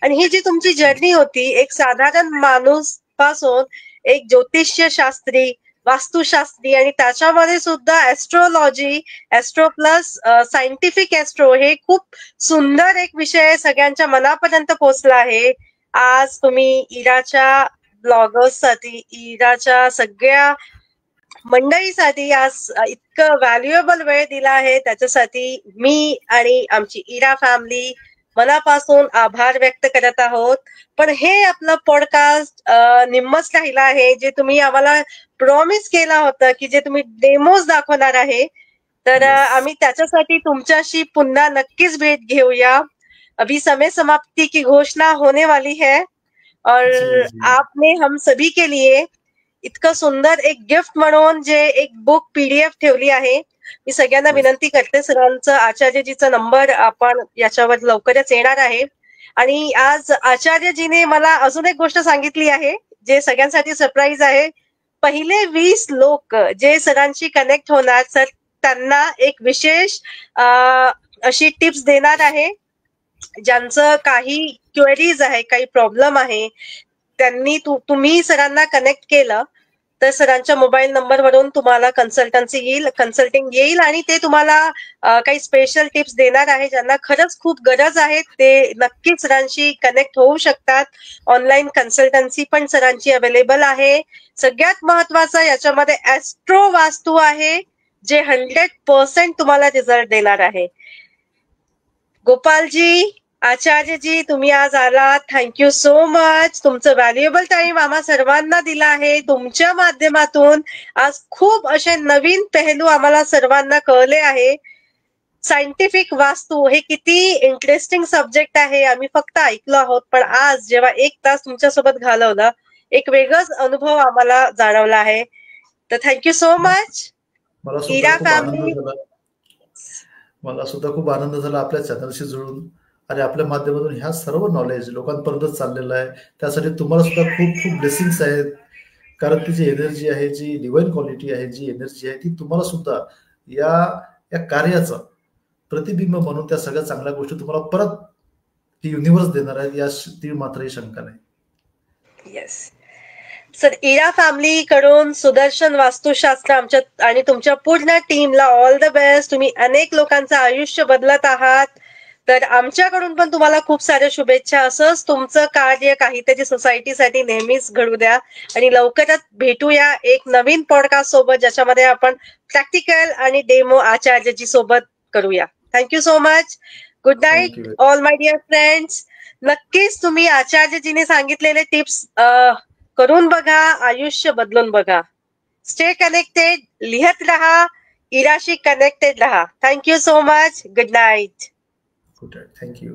आणि ही जी तुमची जर्नी होती, एक साधारण माणूस पासून एक ज्योतिष्य शास्त्री, वास्तुशास्त्री आणि त्याच्यामध्ये सुद्धा astrology, astro plus scientific astro, हे खूप सुंदर एक विषय सगळ्यांच्या मनापर्यंत पोहोचला आहे. आज तुम्ही इराच्या ब्लॉगर्ससाठी, इराच्या सगळ्या मंडळीसाठी आज इतकं व्हॅल्युएबल वेळ दिला आहे, त्याच्यासाठी मी आणि आमची इरा फॅमिली मनापासून आभार व्यक्त करत आहोत. पण हे आपलं पॉडकास्ट निम्मच राहिलं आहे. जे तुम्ही आम्हाला प्रॉमिस केला होता की जे तुम्ही डेमोज दाखवणार आहे, तर आम्ही त्याच्यासाठी तुमच्याशी पुन्हा नक्कीच भेट घेऊया. अभी समय समाप्ति की घोषणा होने वाली है और आपने हम सभी के लिए इतकं सुंदर एक गिफ्ट म्हणून जे एक बुक PDF ठेवली आहे. मी सगळ्यांना विनंती करते, सरांचं, आचार्यजीचा नंबर आपण याच्यावर लवकरच येणार आहे. आणि आज आचार्यजीने मला अजून एक गोष्ट सांगितली आहे जे सगळ्यांसाठी सरप्राईज आहे. पहिले 20 लोक जे सरांशी कनेक्ट होणार, सर त्यांना एक विशेष अशी टिप्स देणार आहे. ज्यांचं काही क्वेरीज आहे, काही प्रॉब्लेम आहे, त्यांनी तुम्ही सरांना कनेक्ट केलं तर सरांच्या मोबाईल नंबरवरून तुम्हाला कन्सल्टिंग येईल आणि ते तुम्हाला काही स्पेशल टिप्स देणार आहे. ज्यांना खरंच खूप गरज आहे ते नक्कीच सरांशी कनेक्ट होऊ शकतात. ऑनलाईन कन्सल्टन्सी पण सरांची अवेलेबल आहे. सगळ्यात महत्वाचं याच्यामध्ये ऍस्ट्रो वास्तू आहे जे 100% तुम्हाला रिझल्ट देणार आहे. गोपालजी, आचार्यजी, तुम्ही आज आलात, थँक्यू सो मच. तुमचं व्हॅल्युएबल टाइम आम्हा सर्वांना दिला आहे. तुमच्या माध्यमातून आज खूप असे नवीन पेहलू आम्हाला सर्वांना कळले आहे. सायंटिफिक वास्तू हे किती इंटरेस्टिंग सब्जेक्ट आहे, आम्ही फक्त ऐकलो आहोत, पण आज जेव्हा 1 तास तुमच्यासोबत घालवला, एक वेगळाच अनुभव आम्हाला जाणवला आहे. तर थँक्यू सो मच. इरा फॅमिली, मला सुद्धा खूप आनंद झाला आपल्या चॅनलशी जुळून आणि आपल्या माध्यमातून ह्या सर्व नॉलेज लोकांपर्यंत चाललेलं आहे. त्यासाठी तुम्हाला सुद्धा खूप खूप ब्लेसिंग्स आहेत. कारण ती जी एनर्जी आहे, जी डिवाइन क्वालिटी आहे, जी एनर्जी आहे, ती तुम्हाला सुद्धा या कार्याचं प्रतिबिंब म्हणून त्या सगळ्या चांगल्या गोष्टी तुम्हाला परत ती युनिव्हर्स देणार आहे, या ती मात्रही शंका नाही. येस सर, इरा फॅमिली कडून सुदर्शन वास्तुशास्त्र आमच्या आणि तुमच्या पूर्ण टीमला ऑल द बेस्ट. तुम्ही अनेक लोकांचं आयुष्य बदलत आहात, तर आमच्याकडून पण तुम्हाला खूप साऱ्या शुभेच्छा. असंच तुमचं कार्य काहीतरी सोसायटीसाठी नेहमीच घडू द्या आणि लवकरच भेटूया एक नवीन पॉडकास्ट सोबत, ज्याच्यामध्ये आपण प्रॅक्टिकल आणि डेमो आचार्यजी सोबत करूया. Thank you so much. Good night all my dear friends. नक्कीच तुम्ही आचार्यजीने सांगितलेले टिप्स करून बघा, आयुष्य बदलून बघा. स्टे कनेक्टेड, लिहत रहा, इराशी कनेक्टेड रहा. Thank you so much. Good night. Good night. Thank you.